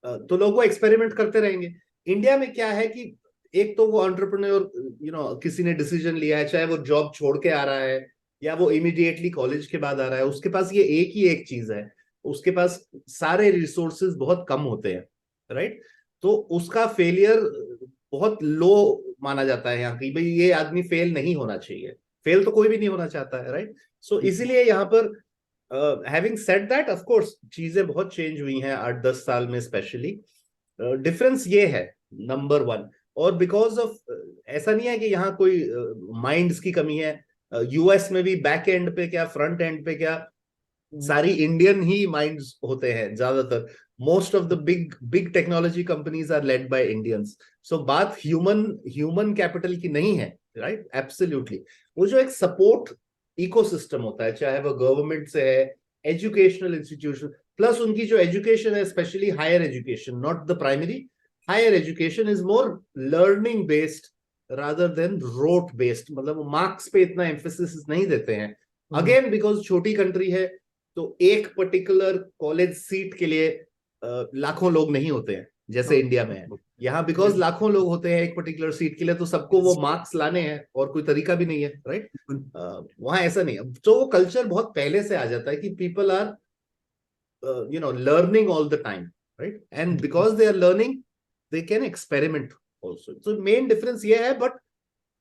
तो लोग वो एक्सपेरिमेंट करते रहेंगे। इंडिया में क्या है कि एक तो वो एंटरप्रेन्योर किसी ने डिसीजन लिया है, चाहे वो जॉब छोड़ के आ रहा है या वो इमीडिएटली कॉलेज के बाद आ रहा है, उसके पास ये एक ही एक चीज है, उसके पास सारे रिसोर्सेज बहुत कम होते हैं, राइट? तो उसका फेलियर बहुत लो माना जाता है यहाँ की, भाई ये आदमी फेल नहीं होना चाहिए। फेल तो कोई भी नहीं होना चाहता है, राइट? सो इसीलिए यहाँ पर having said that, of course चीजें बहुत चेंज हुई हैं 8-10 साल में स्पेशली। डिफरेंस ये है नंबर वन। और बिकॉज ऑफ ऐसा नहीं है कि यहाँ कोई माइंड्स की कमी है। यूएस में भी बैक एंड पे क्या, फ्रंट एंड पे क्या, सारी इंडियन ही माइंड्स होते हैं ज्यादातर। Most of the big technology companies are led by Indians. So बात ह्यूमन कैपिटल की नहीं है, राइट? एब्सोल्युटली। वो जो एक सपोर्ट इकोसिस्टम होता है, चाहे वो गवर्नमेंट से है, एजुकेशनल इंस्टीट्यूशन, प्लस उनकी जो एजुकेशन है, specially higher education, not the primary, higher education is more learning based rather than rote based. मतलब मार्क्स पे इतना एम्फेसिस नहीं देते हैं। अगेन बिकॉज छोटी कंट्री है, तो एक पर्टिकुलर कॉलेज सीट के लिए लाखों लोग नहीं होते हैं जैसे इंडिया में है। यहाँ बिकॉज लाखों लोग होते हैं एक पर्टिकुलर सीट के लिए, तो सबको वो मार्क्स लाने हैं और कोई तरीका भी नहीं है, राइट? वहां ऐसा नहीं है। तो वो कल्चर बहुत पहले से आ जाता है कि people are learning all the time, right? And because they are learning, they can experiment also. तो मेन डिफरेंस ये है। बट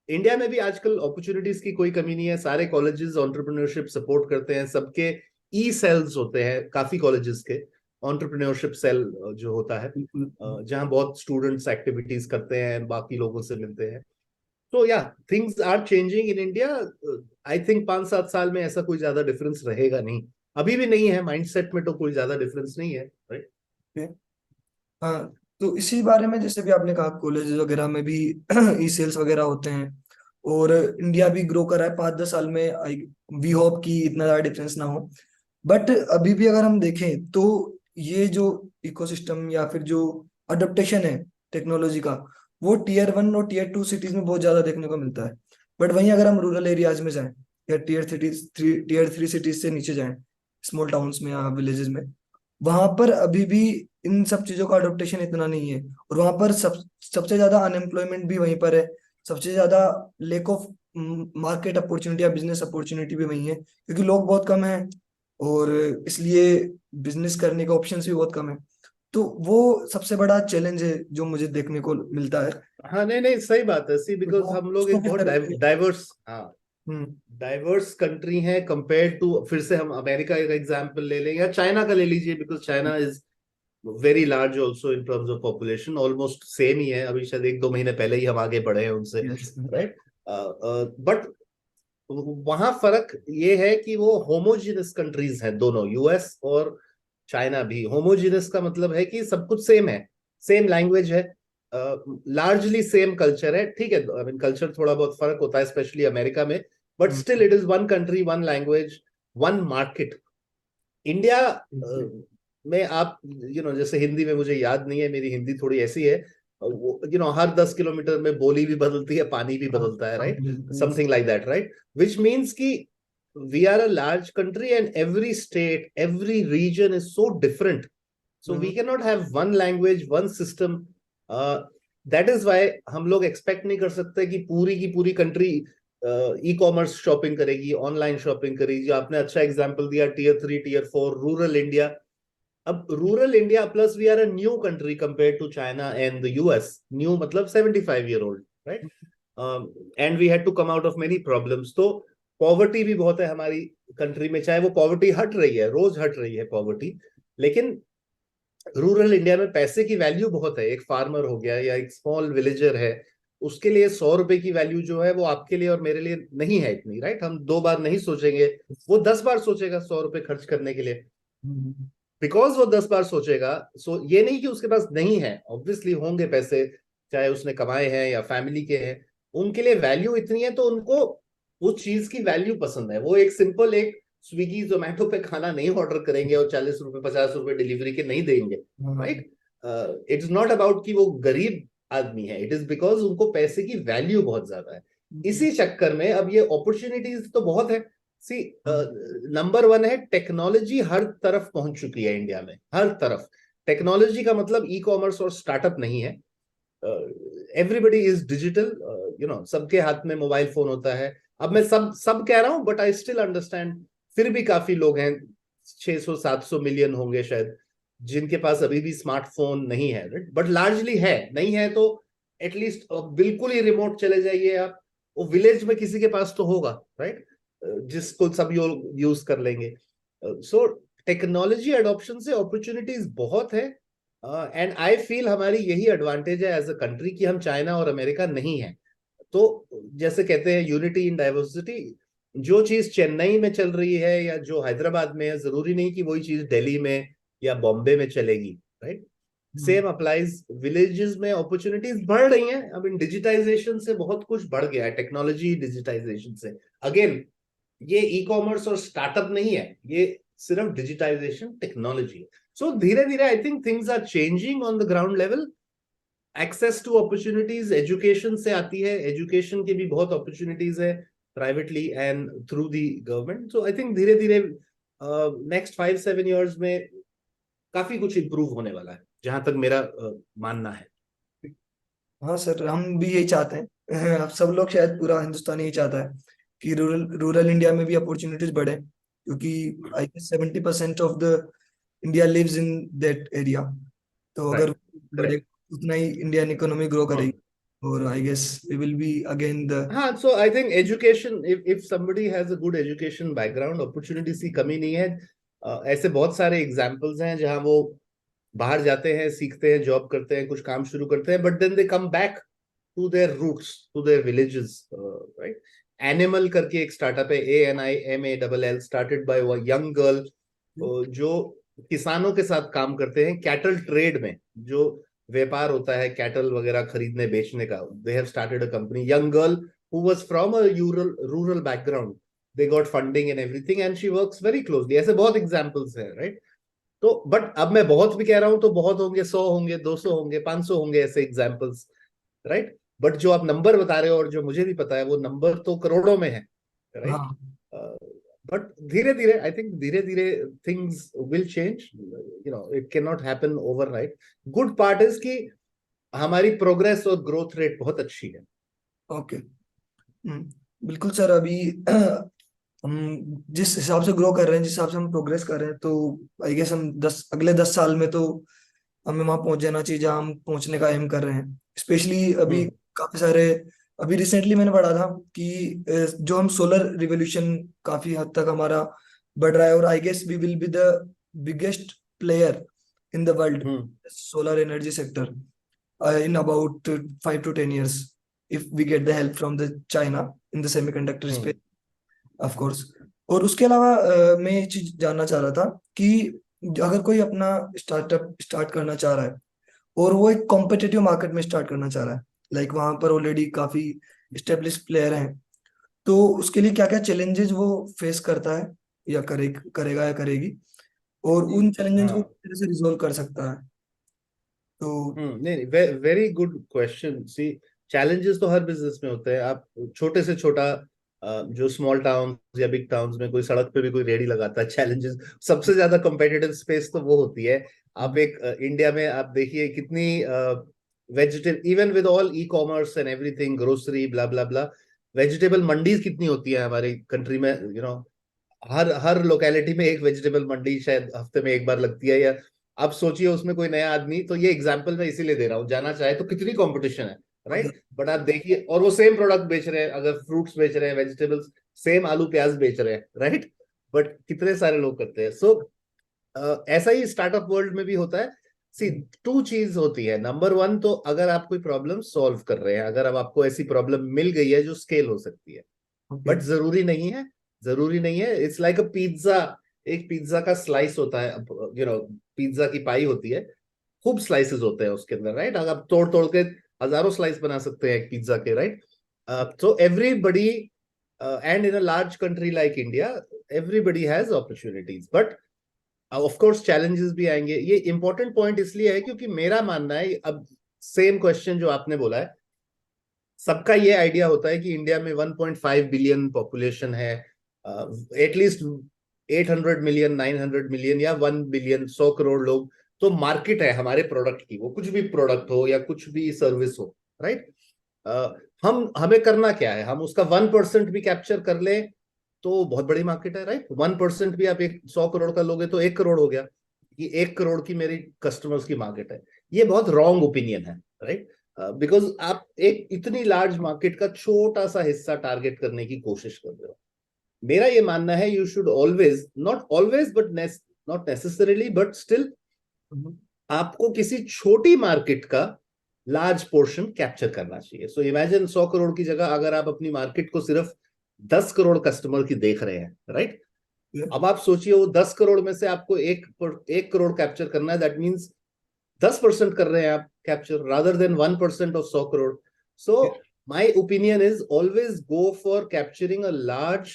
इंडिया में भी आजकल अपॉर्चुनिटीज की कोई कमी नहीं है। सारे कॉलेजेस एंटरप्रेन्योरशिप सपोर्ट करते हैं, सबके ई सेल्स होते हैं, काफी कॉलेजेस के एंटरप्रेन्योरशिप सेल जो होता है, जहां बहुत स्टूडेंट्स एक्टिविटीज करते हैं, बाकी लोगों से मिलते हैं। तो या things are changing in India. I think 5-7 साल में ऐसा कोई ज्यादा डिफरेंस रहेगा नहीं, अभी भी नहीं है। माइंडसेट में तो कोई ज्यादा डिफरेंस नहीं है, राइट? हाँ, तो इसी बारे में जैसे भी आपने कहा कॉलेज वगैरह में भी ई सेल्स वगैरह होते हैं और इंडिया भी ग्रो कर रहा है 5-10 साल में। आई वी होप कि इतना ज्यादा डिफरेंस ना हो। बट अभी भी अगर हम देखें तो ये जो इकोसिस्टम या फिर जो अडोप्टेशन है टेक्नोलॉजी का, वो टीयर 1 और टीयर 2 सिटीज में बहुत ज्यादा देखने को मिलता है। बट वहीं अगर हम रूरल एरियाज में जाएं या टीयर 3 सिटीज से नीचे जाएं, स्मॉल टाउन्स में या विलेजेस में, वहां पर अभी भी इन सब चीजों का अडोप्टेशन इतना नहीं है। और वहां पर सबसे ज्यादा अनएम्प्लॉयमेंट भी वहीं पर है, सबसे ज्यादा लेक ऑफ मार्केट अपॉर्चुनिटी या बिजनेस अपॉर्चुनिटी भी वहीं है, क्योंकि लोग बहुत कम हैं और इसलिए बिजनेस करने के ऑप्शंस भी बहुत कम है। तो वो सबसे बड़ा चैलेंज है जो मुझे देखने को मिलता है। हाँ, नहीं नहीं, सही बात है। सी, बिकॉज वो हम लोग उसको एक किस बहुत तरह से। डाइवर्स, हाँ, हम्म। डाइवर्स कंट्री है कंपेयर टू, फिर से हम अमेरिका का एग्जांपल ले लें या चाइना का ले लीजिए, because China is very large also in terms of population, almost same ही है। अभी शायद 1-2 महीने पहले ही हम आगे बढ़े हैं उनसे, यस। राइट? बट वहां फर्क ये है कि वो होमोजिनस कंट्रीज हैं दोनों, यूएस और चाइना भी। होमोजिनस का मतलब है कि सब कुछ सेम है, सेम लैंग्वेज है, लार्जली सेम कल्चर है। ठीक है, आई मीन कल्चर थोड़ा बहुत फर्क होता है, स्पेशली अमेरिका में, but still it is one country, one language, one market. India में आप जैसे हिंदी में, मुझे याद नहीं है, मेरी हिंदी थोड़ी ऐसी है, हर 10 किलोमीटर में बोली भी बदलती है, पानी भी हाँ बदलता है, हाँ, right? yes। Something like that, right? Which means कि we are a large country and every state, every region is so different, so we can not have one language, one system. That is why हम लोग expect नहीं कर सकते कि पूरी की पूरी कंट्री ई कॉमर्स शॉपिंग करेगी, ऑनलाइन शॉपिंग करेगी। जो आपने अच्छा एग्जांपल दिया, टीयर 3, टीयर 4, रूरल इंडिया। अब rural India plus we are a new country compare to China and the US. New मतलब 75 year old, right? And we had to come out of many problems. तो poverty भी बहुत है हमारी country में, चाहे वो पॉवर्टी हट रही है, रोज हट रही है पॉवर्टी, लेकिन रूरल इंडिया में पैसे की वैल्यू बहुत है। एक फार्मर हो गया या एक स्मॉल विलेजर है, उसके लिए 100 रुपए की वैल्यू जो है वो आपके लिए और मेरे लिए नहीं है इतनी, राइट? हम 2 बार नहीं सोचेंगे, वो 10 बार सोचेगा 100 रुपए खर्च करने के लिए, बिकॉज वो 10 बार सोचेगा। सो ये नहीं कि उसके पास नहीं है, ऑब्वियसली होंगे पैसे, चाहे उसने कमाए हैं या फैमिली के हैं, उनके लिए वैल्यू इतनी है, तो उनको उस चीज की वैल्यू पसंद है। वो एक सिंपल एक स्विगी जोमेटो पे खाना नहीं ऑर्डर करेंगे और 40 रुपए 50 रुपए डिलीवरी के नहीं देंगे, राइट? इट्स नॉट अबाउट कि वो गरीब आदमी है, इट इज बिकॉज उनको पैसे की वैल्यू बहुत ज्यादा है। इसी चक्कर में अब ये अपॉर्चुनिटीज तो बहुत है। सी, नंबर 1 है, टेक्नोलॉजी हर तरफ पहुंच चुकी है इंडिया में, हर तरफ। टेक्नोलॉजी का मतलब ई कॉमर्स और स्टार्टअप नहीं है। एवरीबडी इज डिजिटल, सबके हाथ में मोबाइल फोन होता है। अब मैं सब सब कह रहा हूं, बट आई स्टिल अंडरस्टैंड, फिर भी काफी लोग हैं, 600-700 मिलियन होंगे शायद, जिनके पास अभी भी स्मार्टफोन नहीं है, राइट? बट लार्जली है, नहीं है तो एटलीस्ट बिल्कुल ही रिमोट चले जाइए आप, वो विलेज में किसी के पास तो होगा, राइट? जिसको सब यूज कर लेंगे। सो टेक्नोलॉजी एडॉप्शन से अपॉर्चुनिटीज बहुत है, एंड आई फील हमारी यही एडवांटेज है एज अ कंट्री कि हम चाइना और अमेरिका नहीं है। तो जैसे कहते हैं यूनिटी इन डाइवर्सिटी, जो चीज चेन्नई में चल रही है या जो हैदराबाद में है, जरूरी नहीं कि वही चीज दिल्ली में या बॉम्बे में चलेगी, राइट? सेम अप्लाइज, विलेजेस में अपॉर्चुनिटीज बढ़ रही हैं। अब इन डिजिटाइजेशन से बहुत कुछ बढ़ गया है, टेक्नोलॉजी डिजिटाइजेशन से। अगेन, ये ई कॉमर्स और स्टार्टअप नहीं है, ये सिर्फ डिजिटाइजेशन टेक्नोलॉजी है। सो धीरे धीरे I think things are changing on the ground level. Access to opportunities education से आती है, एजुकेशन की भी बहुत अपॉर्चुनिटीज है, privately and through the government. So I think धीरे धीरे नेक्स्ट 5-7 ईयर्स में काफी कुछ इंप्रूव होने वाला है, जहां तक मेरा मानना है। हाँ सर, हम भी यही चाहते हैं। अब सब लोग, शायद पूरा हिंदुस्तान यही चाहता है कि रूरल रूरल इंडिया में भी अपॉर्चुनिटीज बढ़े, क्योंकि I guess 70% of the India lives in that area. तो अगर राइट, बढ़े, करेक्ट। उतना ही इंडियन इकोनॉमी ग्रो करेगी। और I guess we will be again the. हाँ, so I think education, if somebody has a good education background, opportunities की कमी नहीं है। ऐसे बहुत सारे एग्जांपल्स हैं जहां वो बाहर जाते हैं, सीखते हैं, जॉब करते हैं, कुछ काम शुरू करते हैं, but then they come back to their roots, to their villages, right? Animall करके एक स्टार्टअप है, ANIMALL, started by young girl, जो किसानों के साथ काम करते हैं, कैटल ट्रेड में, जो व्यापार होता है कैटल वगैरह खरीदने बेचने का। They have started a company, young girl who was from a rural background, they got funding and everything and she works very closely. ऐसे बहुत एग्जांपल्स हैं, राइट? तो बट अब मैं बहुत भी कह रहा हूं तो बहुत होंगे, 100 होंगे, 200 होंगे, 500 होंगे ऐसे एग्जांपल्स, राइट? बट जो आप नंबर बता रहे हो और जो मुझे भी पता है वो नंबर तो करोड़ों में है, राइट? हाँ बट धीरे धीरे आई थिंक धीरे धीरे things will change, it can not happen overnight. Good part is कि हमारी प्रोग्रेस और ग्रोथ रेट बहुत अच्छी है. ओके. बिल्कुल सर. अभी हम जिस हिसाब से ग्रो कर रहे हैं, जिस हिसाब से हम प्रोग्रेस कर रहे हैं, तो आई गेस हम अगले 10 साल में तो हमें वहां पहुंच जाना चाहिए जहां हम पहुंचने का एम कर रहे हैं. स्पेशली अभी काफी सारे, अभी रिसेंटली मैंने पढ़ा था कि जो हम सोलर रिवोल्यूशन काफी हद तक हमारा बढ़ रहा है, और I guess we will be the biggest player in the world solar energy sector in about 5 to 10 years if we get the help from the China in the semiconductor space, of course. और उसके अलावा मैं ये चीज जानना चाह रहा था कि अगर कोई अपना स्टार्टअप स्टार्ट करना चाह रहा है और वो एक कॉम्पिटिटिव मार्केट में स्टार्ट करना चाह रहा है, लाइक वहां पर ऑलरेडी काफी एस्टेब्लिश प्लेयर हैं, तो उसके लिए क्या क्या चैलेंजेस वो फेस करता है या करेगा या करेगी, और उन चैलेंजेस को किस तरह से रिजोल्व कर सकता है? तो नहीं, वेरी गुड क्वेश्चन. सी, चैलेंजेस तो हर बिजनेस में होते हैं. आप छोटे से छोटा जो स्मॉल टाउन या बिग टाउन्स में कोई सड़क पे भी कोई रेडी लगाता है, चैलेंजेस. सबसे ज्यादा कंपेटिटिव स्पेस तो वो होती है. आप एक इंडिया में आप देखिए कितनी vegetable, even with all e commerce and everything, grocery blah blah blah, vegetable mandis कितनी होती है हमारी कंट्री में. हर हर लोकेलिटी में एक वेजिटेबल मंडी शायद हफ्ते में एक बार लगती है. या आप सोचिए उसमें कोई नया आदमी, तो ये एग्जांपल मैं इसीलिए दे रहा हूँ, जाना चाहे तो कितनी कंपटीशन है, राइट? बट आप देखिए, और वो सेम प्रोडक्ट बेच रहे हैं, अगर फ्रूट्स बेच रहे हैं, वेजिटेबल्स, सेम आलू प्याज बेच रहे हैं, राइट? बट कितने सारे लोग करते हैं. सो ऐसा ही स्टार्टअप वर्ल्ड में भी होता है. सी, 2 चीज होती है. नंबर 1 तो अगर आप कोई प्रॉब्लम सॉल्व कर रहे हैं, अगर अब आपको ऐसी प्रॉब्लम मिल गई है जो स्केल हो सकती है, बट जरूरी नहीं है, जरूरी नहीं है. It's like a pizza. एक पिज्जा का स्लाइस होता है, पिज्जा की पाई होती है, खूब स्लाइसेस होते हैं उसके अंदर, राइट? अगर आप तोड़ तोड़ के हजारों स्लाइस बना सकते हैं एक पिज्जा के, राइट? तो everybody, and in a large country like India, everybody has opportunities, but of course challenges भी आएंगे. ये इंपॉर्टेंट पॉइंट इसलिए है क्योंकि मेरा मानना है, अब सेम क्वेश्चन जो आपने बोला है, सबका ये आइडिया होता है कि इंडिया में 1.5 बिलियन पॉपुलेशन है, एटलीस्ट 800 मिलियन, 900 मिलियन या 1 बिलियन, 100 करोड़ लोग, तो मार्केट है हमारे प्रोडक्ट की, वो कुछ भी प्रोडक्ट हो या कुछ भी सर्विस हो, राइट? हमें करना क्या है, हम उसका 1% भी कैप्चर कर ले तो बहुत बड़ी मार्केट है, राइट? 1% भी आप 100 करोड़ का लोगे तो 1 करोड़ हो गया, कि 1 करोड़ की मेरी कस्टमर्स की मार्केट है. ये बहुत रॉन्ग ओपिनियन है, राइट? बिकॉज आप एक इतनी लार्ज मार्केट का छोटा सा हिस्सा टारगेट करने की कोशिश कर रहे हो. मेरा ये मानना है, you should always, not always but not necessarily but still, आपको किसी छोटी मार्केट का लार्ज पोर्शन कैप्चर करना चाहिए. सो इमेजिन 100 करोड़ की जगह अगर आप अपनी मार्केट को सिर्फ 10 करोड़ कस्टमर की देख रहे हैं, राइट? अब आप सोचिए वो 10 करोड़ में से आपको एक करोड़ कैप्चर करना है, दैट मीन्स 10% कर रहे हैं आप capture, rather than 1% of 100 crore. So my opinion is always go for capturing a large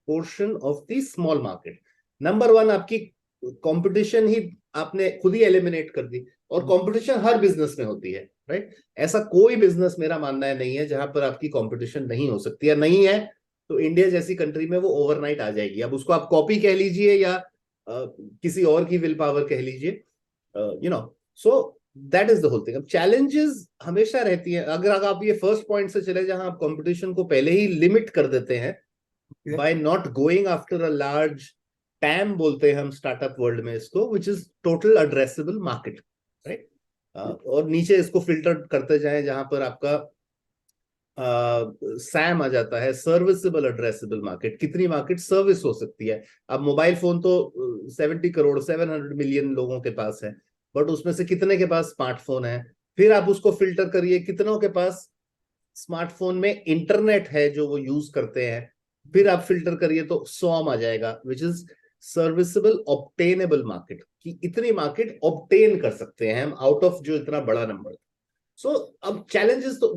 portion of the small market. Number 1, आपकी कंपटीशन ही आपने खुद ही एलिमिनेट कर दी, और कंपटीशन हर बिजनेस में होती है, राइट? ऐसा कोई बिजनेस मेरा मानना है नहीं है जहां पर आपकी कंपटीशन नहीं हो सकती, या नहीं है तो इंडिया जैसी कंट्री में वो ओवरनाइट आ जाएगी. अब उसको आप कॉपी कह लीजिए या किसी और की विल पावर कह लीजिए, so that is the whole thing. अब चैलेंजेस हमेशा रहती है. अगर आप ये फर्स्ट पॉइंट से चले जहां आप कंपटीशन को पहले ही लिमिट कर देते हैं by not going after a large TAM, बोलते हैं हम स्टार्टअप वर्ल्ड में इसको, which is total addressable market, right? और नीचे इसको फिल्टर करते जाएं जहां पर आपका सैम आ जाता है, सर्विसेबल एड्रेसेबल मार्केट. कितनी मार्केट सर्विस हो सकती है? अब मोबाइल फोन तो 70 करोड़, 700 मिलियन लोगों के पास है, बट उसमें से कितने के पास स्मार्टफोन है? फिर आप उसको फिल्टर करिए, कितनों के पास स्मार्टफोन में इंटरनेट है जो वो यूज करते हैं. फिर आप फिल्टर करिए तो 100 आ जाएगा, which is serviceable obtainable market, कि इतनी मार्केट ऑब्टेन कर सकते हैं हम आउट ऑफ जो इतना बड़ा नंबर. सो अब चैलेंजेस तो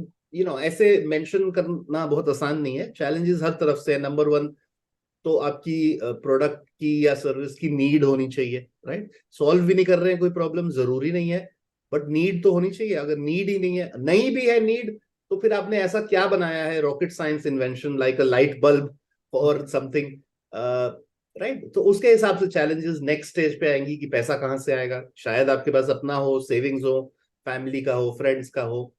ऐसे मेंशन करना बहुत आसान नहीं है. चैलेंजेस हर तरफ से है. नंबर 1, तो आपकी प्रोडक्ट की या सर्विस की नीड होनी चाहिए, राइट? सॉल्व भी नहीं कर रहे हैं कोई प्रॉब्लम, जरूरी नहीं है, बट नीड तो होनी चाहिए। अगर नीड ही नहीं है, नहीं भी है नीड, तो फिर आपने ऐसा क्या बनाया है, रॉकेट साइंस इन्वेंशन लाइक अ लाइट बल्ब और समथिंग, राइट? तो उसके हिसाब से चैलेंजेस नेक्स्ट स्टेज पे आएंगी कि पैसा कहाँ से आएगा। शायद आपके पास अपना हो, सेविंग्स हो, फैमिली का हो, फ्रेंड्स का हो,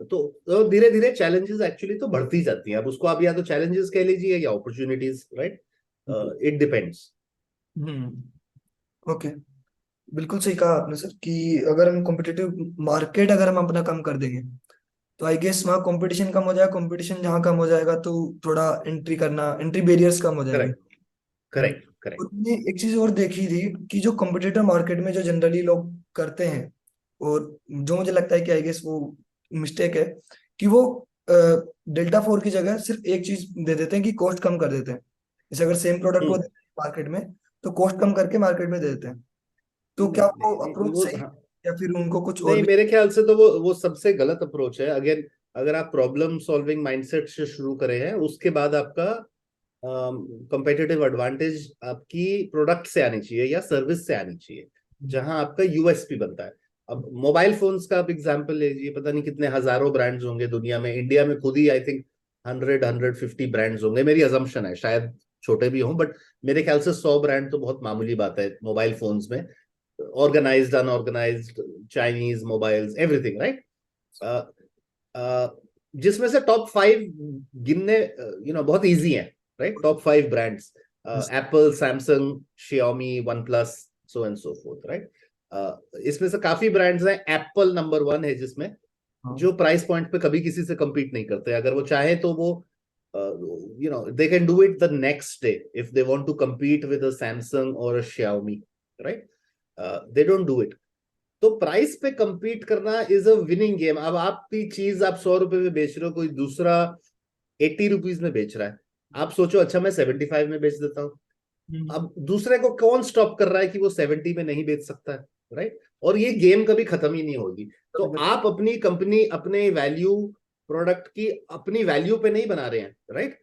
तो धीरे धीरे चैलेंजेस एक्चुअली तो बढ़ती जाती हैं। अब उसको आप या तो चैलेंजेस कह लीजिए या opportunities, right? It depends. Hmm. Okay. बिल्कुल सही कहा आपने सर कि अगर हम कॉम्पिटिटिव मार्केट अगर हम अपना कम कर देंगे तो आई गेस वहाँ कंपटीशन कम हो जाएगा। कंपटीशन जहाँ कम हो जाएगा तो थोड़ा एंट्री बैरियर्स कम हो जाएंगे। Correct, correct, correct. और मैंने एक चीज और देखी थी कि जो कंपटीटर मार्केट में जो जनरली लोग करते हैं, और जो मुझे लगता है कि आई गेस वो मिस्टेक है, कि वो डेल्टा फोर की जगह सिर्फ एक चीज दे देते हैं कि कॉस्ट कम कर देते हैं। जैसे अगर सेम प्रोडक्ट वो हम्म। देते हैं मार्केट में तो कॉस्ट कम करके मार्केट में दे देते हैं। तो क्या नहीं वो नहीं, अप्रोच वो सही है हाँ, या फिर उनको कुछ और नहीं, भी? मेरे ख्याल से तो वो सबसे गलत अप्रोच है। अगेन, अगर आप प्रॉब्लम सॉल्विंग माइंडसेट से शुरू करे हैं, उसके बाद आपका कंपेटिटिव एडवांटेज आपकी प्रोडक्ट से आनी चाहिए या सर्विस से आनी चाहिए, जहां आपका यूएसपी बनता है। अब मोबाइल फोन्स का आप एग्जांपल लीजिए, पता नहीं कितने हजारों ब्रांड्स होंगे दुनिया में, इंडिया में खुद ही आई थिंक 150 ब्रांड्स होंगे, मेरी अजम्पशन है, शायद छोटे भी हों, बट मेरे ख्याल से 100 ब्रांड तो बहुत मामूली बात है मोबाइल फोन्स में। Organised, unorganised, Chinese mobiles, everything, right? जिसमें से टॉप 5 गिनने बहुत इजी है, right? Top 5 brands, Apple, Samsung, Xiaomi, OnePlus, so and so fourth, right? इसमें से काफी ब्रांड्स हैं, एप्पल नंबर 1 है जिसमें, हाँ। जो प्राइस पॉइंट पे कभी किसी से compete नहीं करते। अगर वो चाहे तो वो they can do it the next day if they want to compete with a Samsung or a Xiaomi, right? They don't do it. तो प्राइस पे compete करना इज अ विनिंग गेम। अब आपकी चीज आप 100 रुपए में बेच रहे हो, कोई दूसरा 80 रुपीज में बेच रहा है, आप सोचो अच्छा मैं 75 में बेच देता हूँ। हम्म। अब दूसरे को कौन स्टॉप कर रहा है कि वो 70 में नहीं बेच सकता है, राइट? और ये गेम कभी खत्म ही नहीं होगी। तो आप अपनी कंपनी, अपने वैल्यू, प्रोडक्ट की अपनी वैल्यू पे नहीं बना रहे हैं, राइट?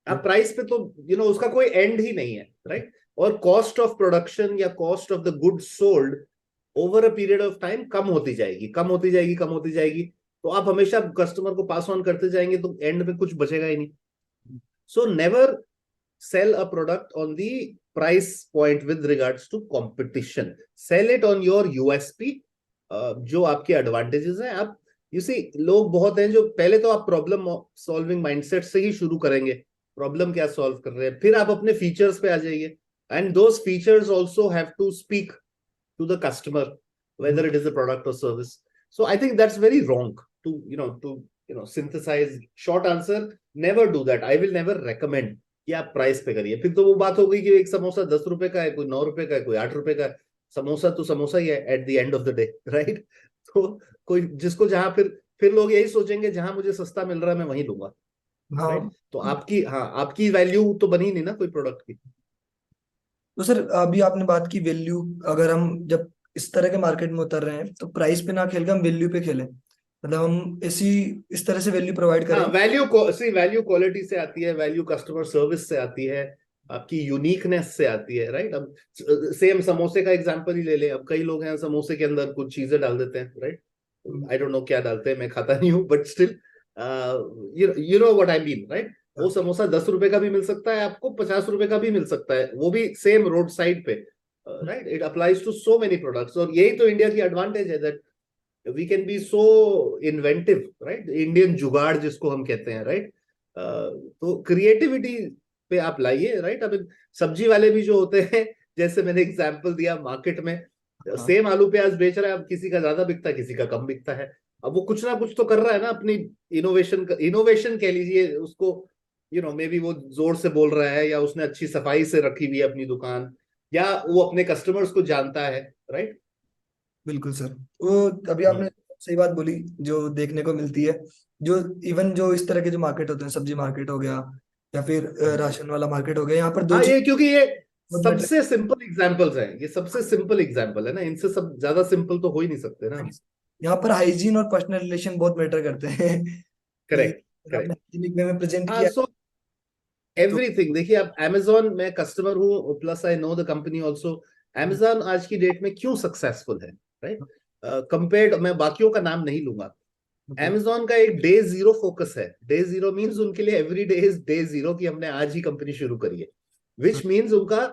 आप प्राइस पे तो उसका कोई एंड ही नहीं है, राइट? और कॉस्ट ऑफ प्रोडक्शन या cost of the good sold over a period of time कम होती जाएगी, कम होती जाएगी, कम होती जाएगी। तो आप हमेशा कस्टमर को पास ऑन करते जाएंगे, तो एंड में कुछ बचेगा ही नहीं। So never sell a product on the price point with regards to competition. Sell it on your USP, जो आपके एडवांटेजेस हैं। आप यू सी, लोग बहुत हैं जो पहले तो आप प्रॉब्लम सॉल्विंग माइंडसेट से ही शुरू करेंगे, प्रॉब्लम क्या सॉल्व कर रहे हैं, फिर आप अपने फीचर्स पे आ जाइए, and those features also have to speak to the customer, whether it is a product or service. So I think that's very wrong to synthesize. Short answer, never do that. I will never recommend कि आप price पे करिए। फिर तो वो बात हो गई कि एक समोसा 10 रुपए का है, कोई 9 रुपए का है, कोई 8 रुपए का है। समोसा तो समोसा ही है at the end of the day, right? तो कोई जिसको जहां फिर लोग यही सोचेंगे जहां मुझे सस्ता मिल रहा है मैं वहीं लूंगा, राइट? हाँ। तो आपकी, हाँ, आपकी वैल्यू तो बनी नहीं ना कोई प्रोडक्ट की। तो सर अभी आपने बात की वैल्यू, अगर हम जब इस तरह के मार्केट में उतर रहे हैं तो प्राइस पे ना खेल के हम वैल्यू पे खेलें, मतलब हम ऐसी इस तरह से वैल्यू प्रोवाइड हाँ, करें। वैल्यू को सी, वैल्यू क्वालिटी से आती है, वैल्यू कस्टमर सर्विस से आती है, आपकी यूनिकनेस से आती है, राइट? अब सेम समोसे का एग्जांपल ही ले लें। अब कई लोग हैं समोसे के अंदर कुछ चीजें डाल देते हैं, राइट? आई डोंट नो क्या डालते हैं, मैं खाता नहीं हूँ, but still you know what I mean, right? वो समोसा 10 रुपए का भी मिल सकता है आपको, 50 रुपए का भी मिल सकता है, वो भी सेम रोड साइड पे, right? It applies to so many products. और यही तो इंडिया की एडवांटेज है, that we can be so inventive, right? Indian jugaad जिसको हम कहते हैं, राइट? तो क्रिएटिविटी पे आप लाइए, राइट? अब सब्जी वाले भी जो होते हैं, जैसे मैंने एग्जांपल दिया, मार्केट में हाँ। सेम आलू प्याज बेच रहा है, अब किसी का ज्यादा बिकता है, किसी का कम बिकता है। अब वो कुछ ना कुछ तो कर रहा है ना, अपनी इनोवेशन कह लीजिए उसको, मे बी वो जोर से बोल रहा है, या उसने अच्छी सफाई से रखी हुई है अपनी दुकान, या वो अपने कस्टमर्स को जानता है, राइट? बिल्कुल सर। वो अभी आपने सही बात बोली जो देखने को मिलती है, जो इवन जो इस तरह के जो मार्केट होते हैं, सब्जी मार्केट हो गया या फिर राशन वाला मार्केट हो गया, यहाँ पर दो हाँ, चीज ये क्योंकि ये बहुत मैटर। सबसे सिंपल एग्जांपल्स हैं, ये सबसे सिंपल एग्जांपल है ना, इनसे सब ज्यादा सिंपल तो हो ही नहीं सकते ना। यहाँ पर हाइजीन और पर्सनल रिलेशन बहुत मैटर करते हैं कि करेक्ट, अगर आपने करेक्ट। हाइजीनिक वे में प्रेजेंट हाँ, किया। So everything. देखिए आप Amazon में कस्टमर हूँ, plus I know the company also. Amazon आज की डेट में क्यों सक्सेसफुल है, राइट? कंपेयर्ड, मैं बाकियों का नाम नहीं लूंगा, Amazon का एक डे जीरो फोकस है। डे जीरो मीन्स उनके लिए every day is day zero, कि हमने आज ही कंपनी शुरू करी है, विच मीन्स उनका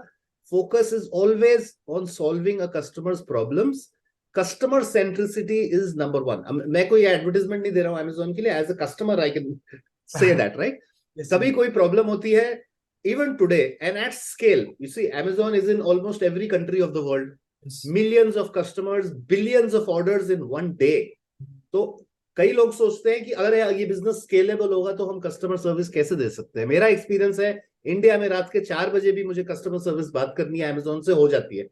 focus is always on solving a customers problems. Customer centricity is number one. मैं कोई एडवर्टाइजमेंट नहीं दे रहा हूँ Amazon के लिए, as a customer I can say that, right? कभी कोई प्रॉब्लम होती है, even today and at scale, you see Amazon is in almost every country of the world, millions of customers, billions of orders in one day. तो कई लोग सोचते हैं कि अगर ये बिजनेस स्केलेबल होगा तो हम कस्टमर सर्विस कैसे दे सकते हैं। मेरा एक्सपीरियंस है, इंडिया में रात के 4 बजे भी मुझे कस्टमर सर्विस बात करनी है, Amazon से हो जाती है,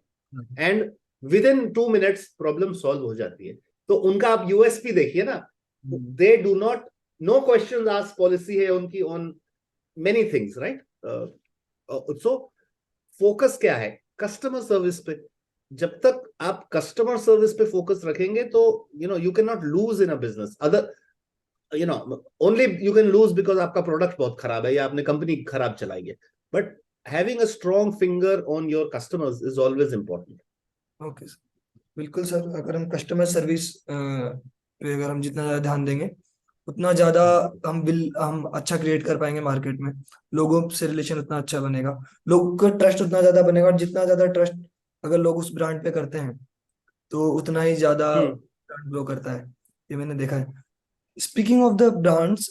and within 2 minutes problem solve हो जाती है। तो उनका आप यूएसपी देखिए ना, they do not, no question ask policy है उनकी on many things, right? So focus क्या है? कस्टमर सर्विस पे। जब तक आप कस्टमर सर्विस पे फोकस रखेंगे तो you can not lose in a business. Other only you can lose because आपका प्रोडक्ट बहुत खराब है या आपने कंपनी खराब चलाई है, but having a strong finger on your customers is always important. Okay sir, बिल्कुल सर। अगर हम कस्टमर सर्विस पे अगर हम जितना ज्यादा ध्यान देंगे उतना ज्यादा हम अच्छा क्रिएट कर पाएंगे मार्केट में। लोगों से रिलेशन उतना अच्छा बनेगा, लोगों का ट्रस्ट उतना ज्यादा बनेगा, और जितना ज्यादा ट्रस्ट अगर लोग उस ब्रांड पे करते हैं तो उतना ही ज्यादा ब्रांड ग्रो करता है। ये मैंने देखा है। स्पीकिंग ऑफ द ब्रांड्स,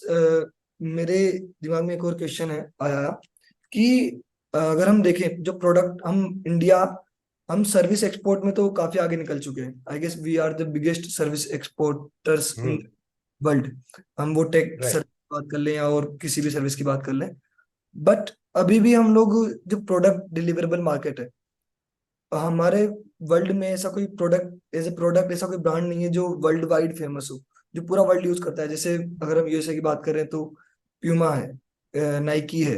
मेरे दिमाग में एक और क्वेश्चन है आया कि अगर हम देखें जो प्रोडक्ट हम इंडिया, हम सर्विस एक्सपोर्ट में तो काफी आगे निकल चुके हैं। I guess we are the biggest service exporters in world. हम वो टेक सर्विस की बात कर लें या और किसी भी सर्विस की बात कर लें, बट अभी भी हम लोग जो प्रोडक्ट डिलीवरेबल मार्केट है, हमारे वर्ल्ड में ऐसा कोई प्रोडक्ट एज ए प्रोडक्ट, ऐसा कोई ब्रांड नहीं है जो वर्ल्ड वाइड फेमस हो, जो पूरा वर्ल्ड यूज करता है। जैसे अगर हम यूएसए की बात करें तो प्यूमा है, नाइकी है,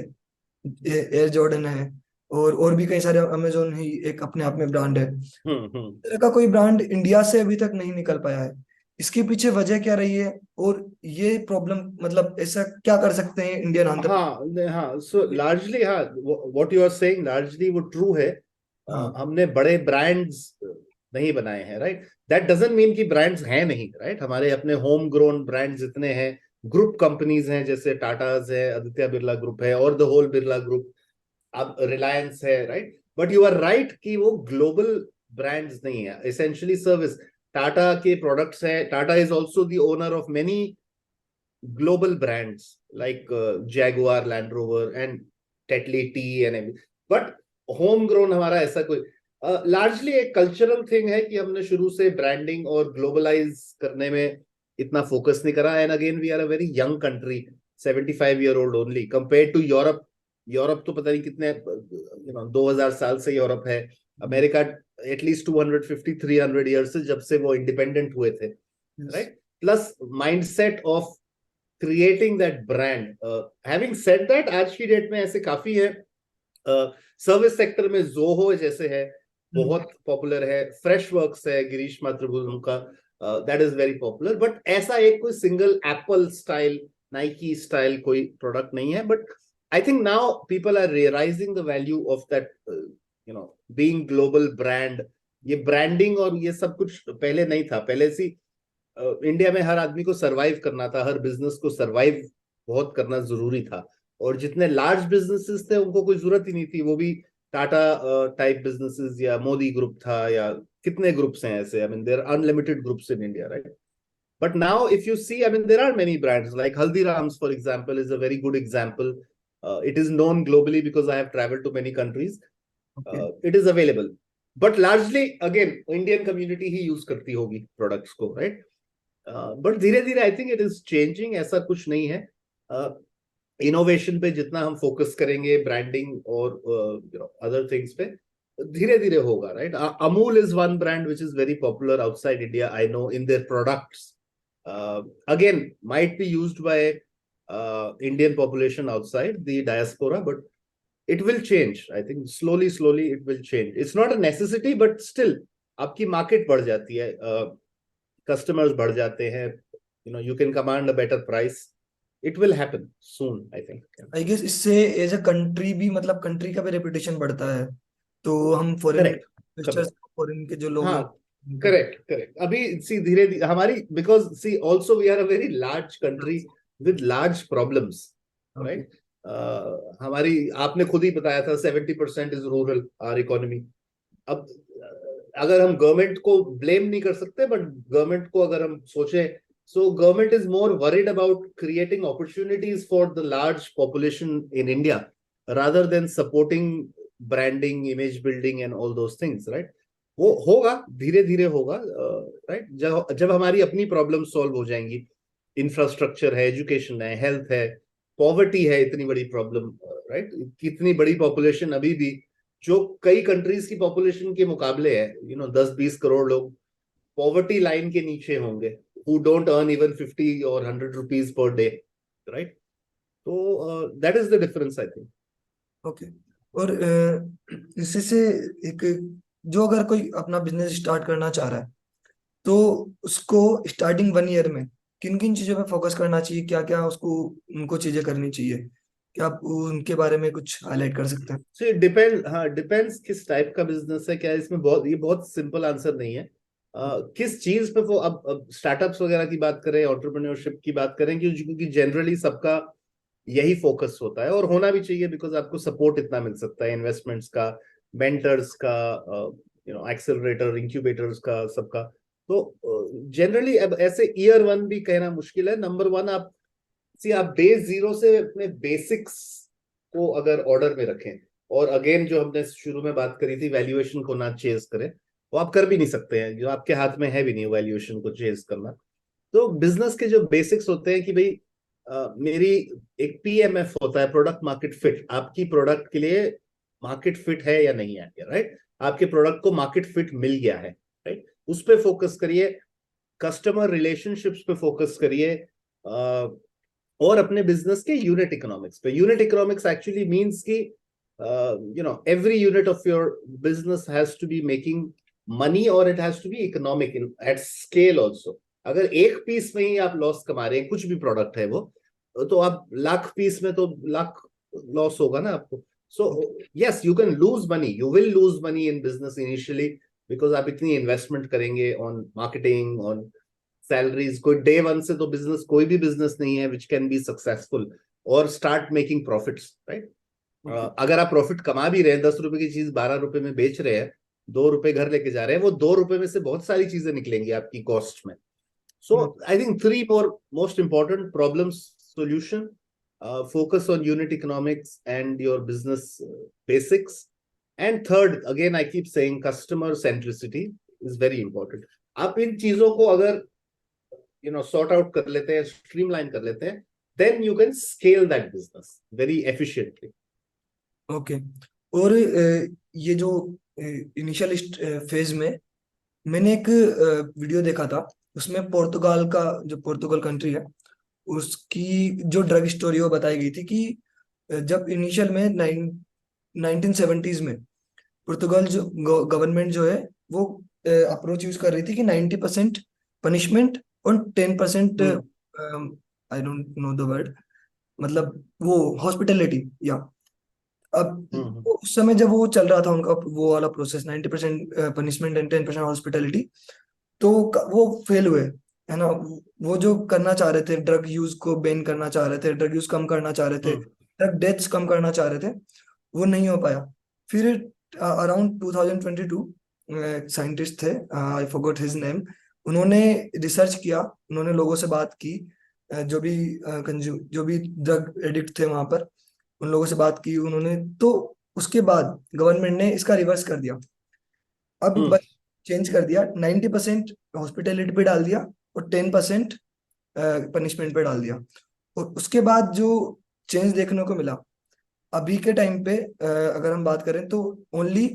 एयर जॉर्डन है, और भी कई सारे, अमेजोन ही एक अपने आप में ब्रांड है। इस तरह का कोई ब्रांड इंडिया से अभी तक नहीं निकल पाया है। इसके पीछे वजह क्या रही है, और ये प्रॉब्लम मतलब ऐसा क्या कर सकते हैं इंडियन आंध्र? हाँ, सो लार्जली, हाँ, what you are saying largely वो ट्रू है। हमने बड़े ब्रांड्स नहीं बनाए हैं, राइट? दैट डजंट मीन कि ब्रांड्स हैं नहीं, राइट? हमारे अपने होम ग्रोन ब्रांड्स इतने हैं, ग्रुप कंपनीज हैं, जैसे टाटाज है, आदित्य बिरला ग्रुप है, और द होल बिरला ग्रुप, अब रिलायंस है, right? But you are right कि वो ग्लोबल ब्रांड्स नहीं है, एसेंशियली सर्विस। टाटा के प्रोडक्ट्स है, Tata is also the owner of many global brands like Jaguar, Land Rover, and Tetley tea and everything. But homegrown हमारा ऐसा कोई largely एक cultural thing है कि हमने शुरू से branding और globalize करने में इतना focus नहीं करा. And again, we are a very young country, 75-year-old only compared to Europe. Europe तो पता नहीं कितने 2000 साल से यूरोप है. अमेरिका एटलीस्ट 250-300 ईयर से, जब से वो इंडिपेंडेंट हुए थे, right? Plus mindset of creating that brand. Having said that, आज की डेट में ऐसे काफी है. सर्विस सेक्टर में जोहो जैसे है, बहुत पॉपुलर है. फ्रेश वर्क्स है, गिरीश मातृभूषण का, that is very popular. But ऐसा एक कोई single Apple style, Nike style कोई प्रोडक्ट नहीं है. But I think now people are realising the value of that being global brand. ये ब्रांडिंग और ये सब कुछ पहले नहीं था. पहले सी इंडिया में हर आदमी को सरवाइव करना था, हर बिजनेस को सरवाइव बहुत करना जरूरी था. और जितने लार्ज बिजनेसेस थे उनको कोई जरूरत ही नहीं थी, वो भी टाटा टाइप बिजनेसेस या मोदी ग्रुप था, या कितने ग्रुप्स हैं ऐसे. I mean there are unlimited groups in India, right? But now, if you see, I mean, there are many brands like Haldiram's, for example, is a very good example. It is known globally because I have traveled to many countries. It is available, but largely, again, Indian community he use करती होगी products को, right? But धीरे धीरे I think it is changing. ऐसा कुछ नहीं है. Innovation पे जितना हम focus करेंगे, branding और other things पे, धीरे धीरे होगा, right? Amul is one brand which is very popular outside India, I know, in their products. Again, might be used by Indian population outside the diaspora, but it will change. I think slowly it will change. It's not a necessity, but still आपकी market बढ़ जाती है, customers बढ़ जाते हैं, you can command a better price. it will happen soon, I think. I guess इससे as a country भी, मतलब कंट्री का भी रेपुटेशन बढ़ता है, तो हम फॉरेन Correct. इन्वेस्टर्स, फॉरेन के जो लोग हैं हाँ, करेक्ट करेक्ट। अभी सी धीरे धीरे हमारी, because see also we are a very large country with large problems, okay, right. हमारी, आपने खुद ही बताया था 70% इज रूरल आर इकोनॉमी। अब अगर हम गवर्नमेंट को ब्लेम नहीं कर सकते, बट गवर्नमेंट को अगर हम सोचे, so government is more worried about creating opportunities for the large population in India rather than supporting branding, image building and all those things, right. वो होगा, धीरे धीरे होगा, राइट। जब जब हमारी अपनी प्रॉब्लम सॉल्व हो जाएंगी, इंफ्रास्ट्रक्चर है, एजुकेशन है, हेल्थ है, पॉवर्टी है, इतनी बड़ी प्रॉब्लम, राइट। कितनी बड़ी पॉपुलेशन अभी भी, जो कई कंट्रीज की पॉपुलेशन के मुकाबले है, 10-20 करोड़ लोग पॉवर्टी लाइन के नीचे होंगे, हु डोंट अर्न इवन 50 और 100 रुपीज पर डे, राइट। तो that is the difference, I think. Okay. और इससे से एक, जो अगर कोई अपना बिजनेस स्टार्ट करना चाह रहा है, तो उसको स्टार्टिंग 1 ईयर में किन किन चीजों पे फोकस करना चाहिए, क्या क्या उसको, उनको चीजें करनी चाहिए, क्या आप उनके बारे में कुछ हाईलाइट कर सकते हैं? सो डिपेंड, हाँ, डिपेंड्स किस टाइप का बिजनेस है क्या है, इसमें बहुत, ये बहुत सिंपल आंसर नहीं है। किस चीज पे वो, अब स्टार्टअप्स वगैरह की बात करें, एंटरप्रेन्योरशिप की बात करें, क्योंकि जनरली सबका यही फोकस होता है, और होना भी चाहिए, बिकॉज आपको सपोर्ट इतना मिल सकता है इन्वेस्टमेंट्स का, मेंटर्स का, एक्सेलरेटर, इंक्यूबेटर्स का, सबका। तो जनरली अब ऐसे ईयर 1 भी कहना मुश्किल है। नंबर 1, आप सी, आप डे 0 से अपने बेसिक्स को अगर ऑर्डर में रखें, और अगेन जो हमने शुरू में बात करी थी, वैल्यूएशन को ना चेज करें, वो आप कर भी नहीं सकते हैं, जो आपके हाथ में है भी नहीं वैल्यूएशन को चेज करना। तो बिजनेस के जो बेसिक्स होते हैं कि भाई, मेरी एक पीएमएफ होता है, प्रोडक्ट मार्केट फिट, आपकी प्रोडक्ट के लिए मार्केट फिट है या नहीं है, राइट। आपके प्रोडक्ट को मार्केट फिट मिल गया है, राइट। उस पर फोकस करिए, कस्टमर रिलेशनशिप्स पे फोकस करिए, और अपने बिजनेस के यूनिट इकोनॉमिक्स पे। यूनिट इकोनॉमिक्स एक्चुअली मींस कि every unit of your business has to be making money, or it has to be economic at scale also. अगर एक पीस में ही आप लॉस कमा रहे हैं, कुछ भी प्रोडक्ट है वो, तो आप लाख पीस में तो लाख लॉस होगा ना आपको। So yes, you can lose money, you will lose money in business initially, because आप इतनी इन्वेस्टमेंट करेंगे ऑन मार्केटिंग, ऑन सैलरीज। कोई डे 1 से तो बिजनेस, कोई भी बिजनेस नहीं है विच कैन बी सक्सेसफुल और स्टार्ट मेकिंग प्रॉफिट्स, राइट। अगर आप प्रॉफिट कमा भी रहे हैं, 10 रुपए की चीज 12 रुपए में बेच रहे हैं, 2 रुपए घर लेके जा रहे हैं, वो 2 रुपए में से बहुत सारी चीजें निकलेंगी आपकी कॉस्ट में। सो I think 3 more most important problems solution, focus on unit economics and your business basics, and third, again I keep saying, customer centricity is very important. आप इन चीजों को अगर sort out कर लेते हैं, streamline कर लेते हैं, then you can scale that business very efficiently. Okay. और ये जो इनिशियल फेज में मैंने एक वीडियो देखा था, उसमें पुर्तगाल का, जो पुर्तगाल कंट्री है, उसकी जो ड्रग स्टोरी वो बताई गई थी कि जब इनिशियल में 1970s में पुर्तगाल जो गवर्नमेंट जो है, वो अप्रोच यूज कर रही थी कि 90% पनिशमेंट और 10%, I don't know the word, मतलब वो हॉस्पिटलिटी, या अब उस समय जब वो चल रहा था उनका वो वाला प्रोसेस, 90% पनिशमेंट एंड 10% हॉस्पिटलिटी, तो वो फेल हुए, है ना। वो जो करना चाह रहे थे, ड्रग यूज को बैन करना चाह रहे थे, ड्रग यूज कम करना चाह रहे थे, ड्रग डेथ्स कम करना चाह रहे थे, वो नहीं हो पाया। फिर अराउंड 2022 साइंटिस्ट थे, आई फॉरगॉट हिज नेम, उन्होंने रिसर्च किया, उन्होंने लोगों से बात की, जो भी ड्रग एडिक्ट थे वहां पर, उन लोगों से बात की उन्होंने, तो उसके बाद गवर्नमेंट ने इसका रिवर्स कर दिया। अब चेंज कर दिया, 90% हॉस्पिटलिटी पे डाल दिया और 10% पनिशमेंट पे डाल दिया। और उसके बाद जो चेंज देखने को मिला अभी के टाइम पे, अगर हम बात करें तो ओनली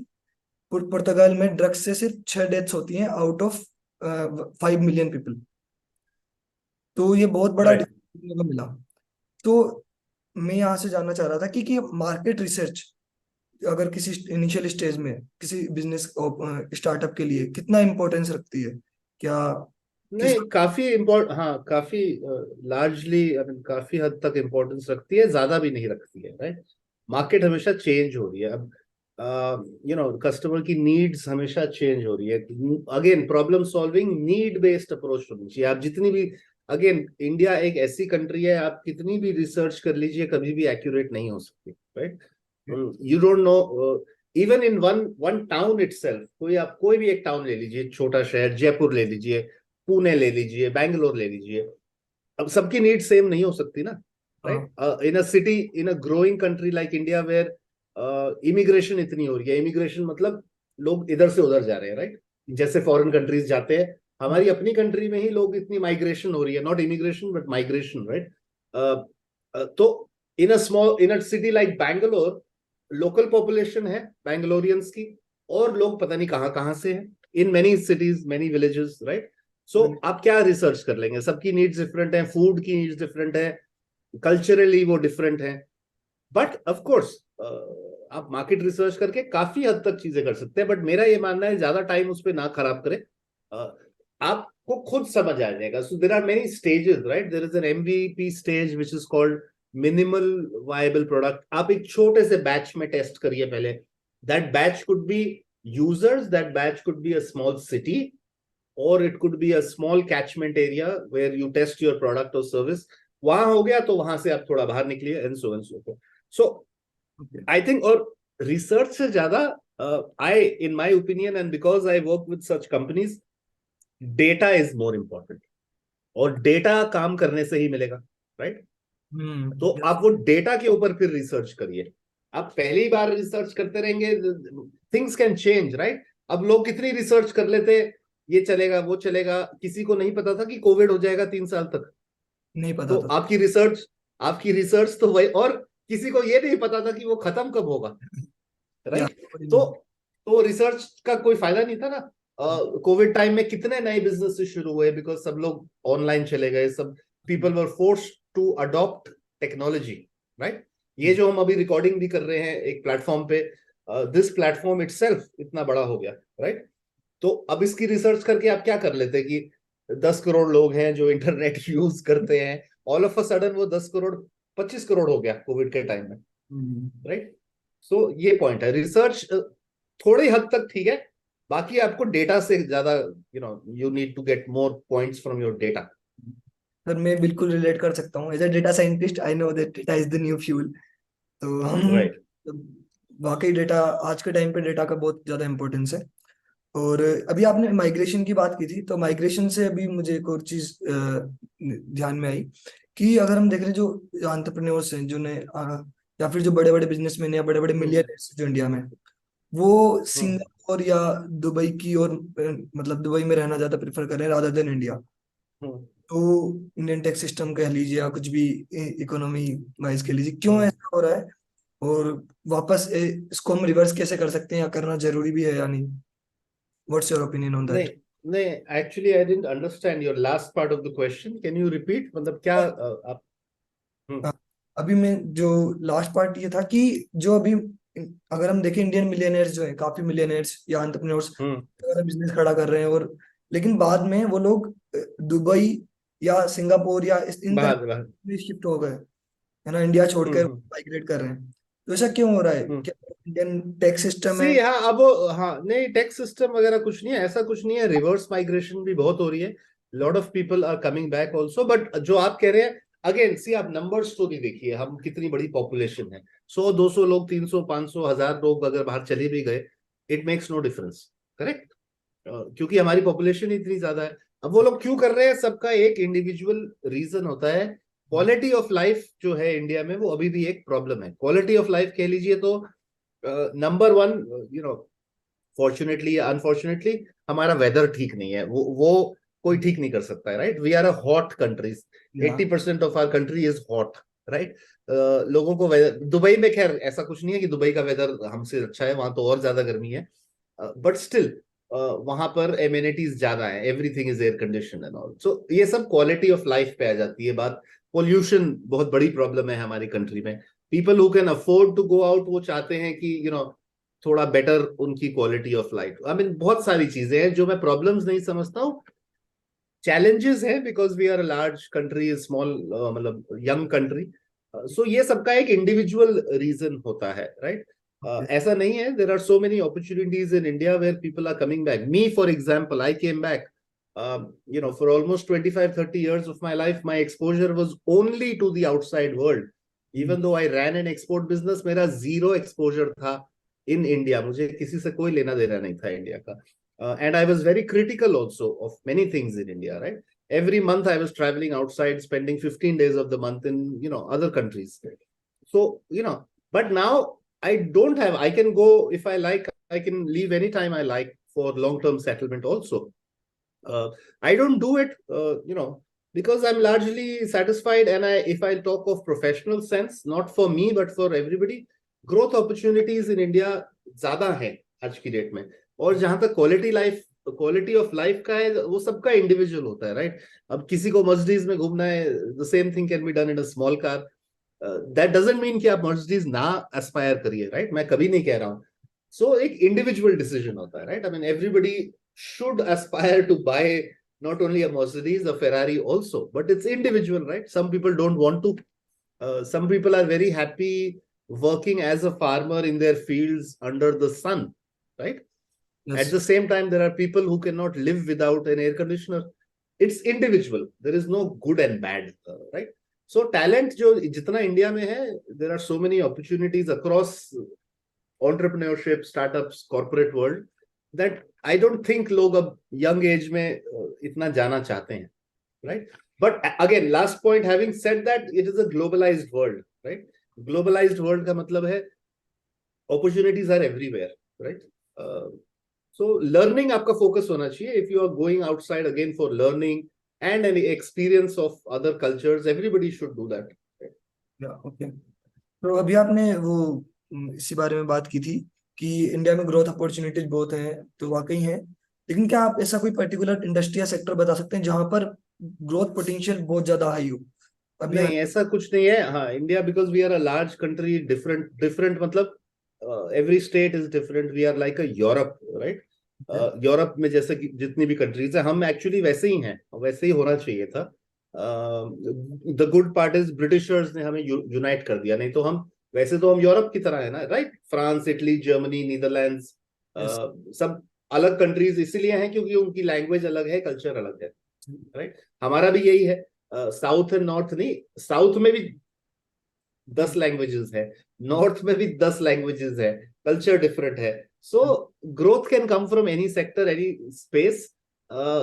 पुर्तगाल में ड्रग्स से सिर्फ 6 डेथ्स होती हैं आउट ऑफ 5 मिलियन पीपल। तो ये बहुत बड़ा Right. देखने को मिला। तो मैं यहाँ से जानना चाह रहा था कि मार्केट रिसर्च अगर किसी इनिशियल स्टेज में किसी बिजनेस स्टार्टअप के लिए कितना इम्पोर्टेंस रखती है, क्या किस नहीं, काफी इम्पोर्ट, हाँ, काफी लार्जली, आई मीन काफी हद तक इम्पोर्टेंस रखती है, ज्यादा भी नहीं रखती है, राइट। मार्केट हमेशा चेंज हो रही है अब, कस्टमर की नीड्स हमेशा चेंज हो रही है। Again, problem solving need based approach होनी चाहिए। आप जितनी भी, अगेन, इंडिया एक ऐसी कंट्री है, आप कितनी भी रिसर्च कर लीजिए, कभी भी एक्यूरेट नहीं हो सकती, right. You don't know, even in one one town itself, आप कोई भी एक टाउन ले लीजिए, छोटा शहर, जयपुर ले लीजिए, पुणे ले लीजिए, बैंगलोर ले लीजिए, अब सबकी नीड सेम नहीं हो सकती ना, हाँ right. In a city, in a growing country like India, where immigration इतनी हो रही है, इमिग्रेशन मतलब लोग इधर से उधर जा रहे हैं, राइट। जैसे फॉरेन कंट्रीज जाते हैं, हमारी अपनी कंट्री में ही लोग इतनी माइग्रेशन हो रही है, not immigration but migration, right. तो in a city like Bangalore, local population है बैंगलोरियंस की, और लोग पता नहीं कहाँ कहाँ से हैं, in many cities, many villages, right. So आप क्या रिसर्च कर लेंगे, सबकी नीड्स डिफरेंट है, फूड की नीड्स डिफरेंट है, कल्चरली वो डिफरेंट है। बट ऑफ कोर्स आप मार्केट रिसर्च करके काफी हद तक चीजें कर सकते हैं, बट मेरा ये मानना है ज्यादा टाइम उस पर ना खराब करें। आपको खुद समझ आ जाएगा। So there are many stages, right. There is an MVP stage which is called minimal viable product. आप एक छोटे से बैच में टेस्ट करिए पहले। That batch could be users, that batch could be a small city, or it could be a small catchment area where you test your product or service। वहां हो गया तो वहां से आप थोड़ा बाहर निकलिए, and so forth। So I think, और रिसर्च से ज्यादा, I in my opinion and because I work with such companies, data is more important. और डेटा काम करने से ही मिलेगा, राइट। तो आप वो डेटा के ऊपर फिर रिसर्च करिए। आप पहली बार रिसर्च करते रहेंगे, थिंग्स कैन चेंज, राइट। अब लोग कितनी रिसर्च कर लेते, ये चलेगा वो चलेगा, किसी को नहीं पता था कि कोविड हो जाएगा 3 साल तक। नहीं तो पता था। आपकी रिसर्च तो वही, और किसी को ये नहीं पता था कि वो खत्म कब होगा, या राइट। तो रिसर्च का कोई फायदा नहीं था ना। कोविड टाइम में कितने नए बिजनेस शुरू हुए, बिकॉज सब लोग ऑनलाइन चले गए, सब people were forced to adopt technology, right. ये जो हम अभी रिकॉर्डिंग भी कर रहे हैं एक प्लेटफॉर्म पे, दिस प्लेटफॉर्म इटसेल्फ इतना बड़ा हो गया, राइट। तो अब इसकी रिसर्च करके आप क्या कर लेते हैं कि 10 करोड़ लोग हैं जो इंटरनेट यूज करते हैं, ऑल ऑफ अ सडन वो 10 करोड़ 25 करोड़ हो गया कोविड के टाइम में, राइट। सो ये पॉइंट है। रिसर्च थोड़ी हद तक ठीक है, बाकी आपको डेटा से ज्यादा, you need to get more points from your data. Sir मैं बिल्कुल रिलेट कर सकता हूँ, as a data scientist I know that data is the new fuel. तो हम राइट। वाकई डेटा, आज के टाइम पे डेटा का बहुत ज्यादा इंपॉर्टेंस है। और अभी आपने माइग्रेशन की बात की थी, तो माइग्रेशन से अभी मुझे एक और चीज ध्यान में आई कि अगर हम देख रहे हैं जो एंटरप्रेन्योर्स हैं, जो ने या फिर जो बड़े बड़े बिजनेसमैन या बड़े बड़े मिलियनर्स जो इंडिया में, वो सिंगापुर या दुबई की और मतलब दुबई में रहना ज्यादा प्रेफर कर रहे हैं रादर देन इंडिया। तो इंडियन टैक्स सिस्टम कह लीजिए या कुछ भी इकोनॉमी वाइज कह लीजिए, क्यों ऐसा हो रहा है? और वापस इसको हम रिवर्स कैसे कर सकते हैं, या करना जरूरी भी है या नहीं? व्हाट्स योर ओपिनियन ऑन नहीं, दैट? नहीं, actually I didn't understand your last part of the question, can you repeat, मतलब क्या, आप। हम्म। अभी मैं जो लास्ट पार्ट ये था कि जो अभी अगर हम देखें इंडियन मिलियनर्स जो है, काफी मिलियनर्स या एंटरप्रेन्योर्स हम्म। बिजनेस खड़ा कर रहे हैं, और लेकिन बाद में वो लोग दुबई या सिंगापुर या इन बाहर बाहर। तरह शिफ्ट हो गए, है ना, इंडिया छोड़कर हम्म। माइग्रेट कर रहे हैं। तो ऐसा क्यों हो रहा है? हम्म। क्या इंडियन टैक्स सिस्टम है? सी, हाँ, अब हाँ, नहीं, टैक्स सिस्टम वगैरह कुछ नहीं है, ऐसा कुछ नहीं है। रिवर्स माइग्रेशन भी बहुत हो रही है, lot of people are coming back also. But जो आप कह रहे हैं, अगेन सी, आप नंबर्स तो नहीं देखिए, हम कितनी बड़ी पॉपुलेशन है, 100 200 लोग, 300 500 1000 लोग अगर बाहर चले भी गए, it makes no difference, correct. क्योंकि हमारी पॉपुलेशन इतनी ज्यादा है। अब वो लोग क्यों कर रहे हैं, सबका एक इंडिविजुअल रीजन होता है। क्वालिटी ऑफ लाइफ जो है इंडिया में, वो अभी भी एक प्रॉब्लम है। क्वालिटी ऑफ लाइफ कह लीजिए तो number one, you know fortunately या अनफॉर्चुनेटली, हमारा वेदर ठीक नहीं है, वो कोई ठीक नहीं कर सकता है, right. We are a hot countries, या 80% of our country is hot, right. लोगों को दुबई में खैर ऐसा कुछ नहीं है कि दुबई का वेदर हमसे अच्छा है, वहां तो और ज्यादा गर्मी है, बट स्टिल वहां पर एम्यूनिटीज ज्यादा है, everything is air condition and all. So ये सब क्वालिटी ऑफ लाइफ पे आ जाती है बात। पोल्यूशन बहुत बड़ी प्रॉब्लम है हमारी कंट्री में। People who can afford to go out, वो चाहते हैं कि थोड़ा बेटर उनकी quality of life. I mean बहुत सारी चीजें हैं जो मैं प्रॉब्लम्स नहीं समझता हूँ, challenges है because we are a large country, a small मतलब young country. So ये सबका एक individual reason होता है, right? ऐसा नहीं है. There are so many opportunities in India where people are coming back. Me, for example, I came back. For almost 25-30 years of my life, my exposure was only to the outside world. Even though I ran an export business, मेरा zero exposure था in India. मुझे किसी से कोई लेना देना नहीं था इंडिया का. And I was very critical also of many things in India, right? Every month I was traveling outside, spending 15 days of the month in, other countries. So, but now I don't have, I can go if I like, I can leave anytime I like for long-term settlement also. I don't do it, because I'm largely satisfied. And if I talk of professional sense, not for me, but for everybody, growth opportunities in India ज़्यादा हैं आज की date में. और जहां तक quality of life का है, वो सबका इंडिविजुअल होता है, राइट? अब किसी को मर्सिडीज में घूमना है, the same thing can be done in a small car. That doesn't mean कि आप मर्सिडीज ना एस्पायर करिए, राइट? मैं कभी नहीं कह रहा हूं. सो एक इंडिविजुअल डिसीजन होता है, right? I mean everybody should aspire to buy not only a Mercedes, a Ferrari also, but it's individual, right? Some people don't want to. Some people are very happy working as a farmer in their fields under the sun, right? Yes. At the same time, there are people who cannot live without an air conditioner. It's individual. There is no good and bad, right? So talent जो जितना India में है, there are so many opportunities across entrepreneurship, startups, corporate world, that I don't think लोग अब young age में इतना जाना चाहते हैं, right? But again, last point, having said that, it is a globalized world, right? Globalized world का मतलब है opportunities are everywhere, right? So learning आपका focus होना चाहिए. If you are going outside again for learning and an experience of other cultures, everybody should do that. Yeah, okay. तो अभी आपने वो इसी बारे में बात की थी कि इंडिया में ग्रोथ अपॉर्चुनिटीज बहुत हैं, तो वाकई हैं. लेकिन क्या आप ऐसा कोई पर्टिकुलर इंडस्ट्री या सेक्टर बता सकते हैं जहां पर ग्रोथ पोटेंशियल बहुत ज्यादा हाई हो? अभी नहीं, ऐसा कुछ नहीं है. हाँ, India, because we are a large country, different मतलब every state is different. We are like a Europe, right? Europe में जैसे कि जितनी भी कंट्रीज है, हम एक्चुअली वैसे ही हैं, वैसे ही होना चाहिए था. The good part is Britishers ने हमें यूनाइट कर दिया. नहीं तो हम वैसे तो हम यूरोप की तरह है ना, right? France, Italy, Germany, Netherlands, सब अलग कंट्रीज इसीलिए हैं क्योंकि उनकी लैंग्वेज अलग है, कल्चर अलग है, राइट? हमारा भी यही है. साउथ एंड नॉर्थ नहीं, साउथ में भी 10 लैंग्वेजेस है, नॉर्थ में भी 10 लैंग्वेजेस है, कल्चर डिफरेंट है. So growth can come from any sector, any space.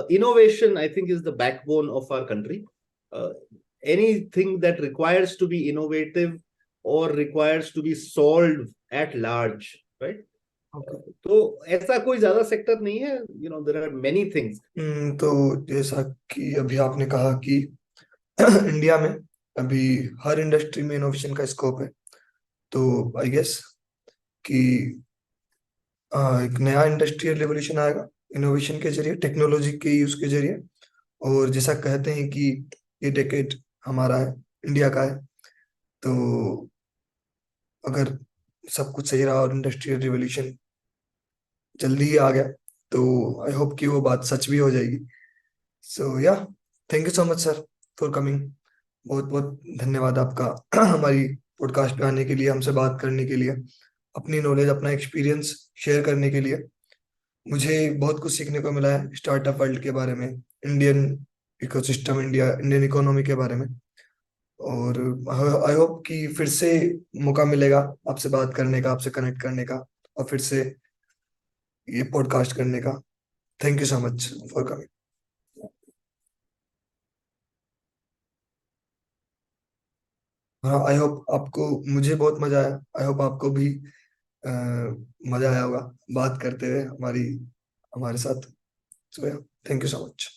Innovation, I think, is the backbone of our country. Anything that requires to be innovative or requires to be solved at large, right? Okay. तो ऐसा कोई ज्यादा sector नहीं है. there are many things. तो जैसा कि अभी आपने कहा कि इंडिया में अभी हर इंडस्ट्री में इनोवेशन का स्कोप है, तो आई गेस कि एक नया इंडस्ट्रियल रिवोल्यूशन आएगा इनोवेशन के जरिए, टेक्नोलॉजी के यूज के जरिए. और जैसा कहते हैं कि ये डेकेड हमारा है, इंडिया का है, तो अगर सब कुछ सही रहा और इंडस्ट्रियल रिवोल्यूशन जल्दी ही आ गया, तो आई होप कि वो बात सच भी हो जाएगी. सो या, thank you so much sir for coming. बहुत बहुत धन्यवाद आपका हमारी पॉडकास्ट पे आने के लिए, हमसे बात करने के लिए, अपनी नॉलेज, अपना एक्सपीरियंस शेयर करने के लिए. मुझे बहुत कुछ सीखने को मिला है स्टार्टअप वर्ल्ड के बारे में, इंडियन इकोसिस्टम, इंडियन इकोनॉमी के बारे में. और आई होप कि फिर से मौका मिलेगा आपसे बात करने का, आपसे कनेक्ट करने का, और फिर से ये पॉडकास्ट करने का. Thank you so much for coming. हाँ, आई होप आपको, मुझे बहुत मजा आया, आई होप आपको भी मजा आया होगा बात करते हुए हमारे साथ. सो या, थैंक यू सो मच.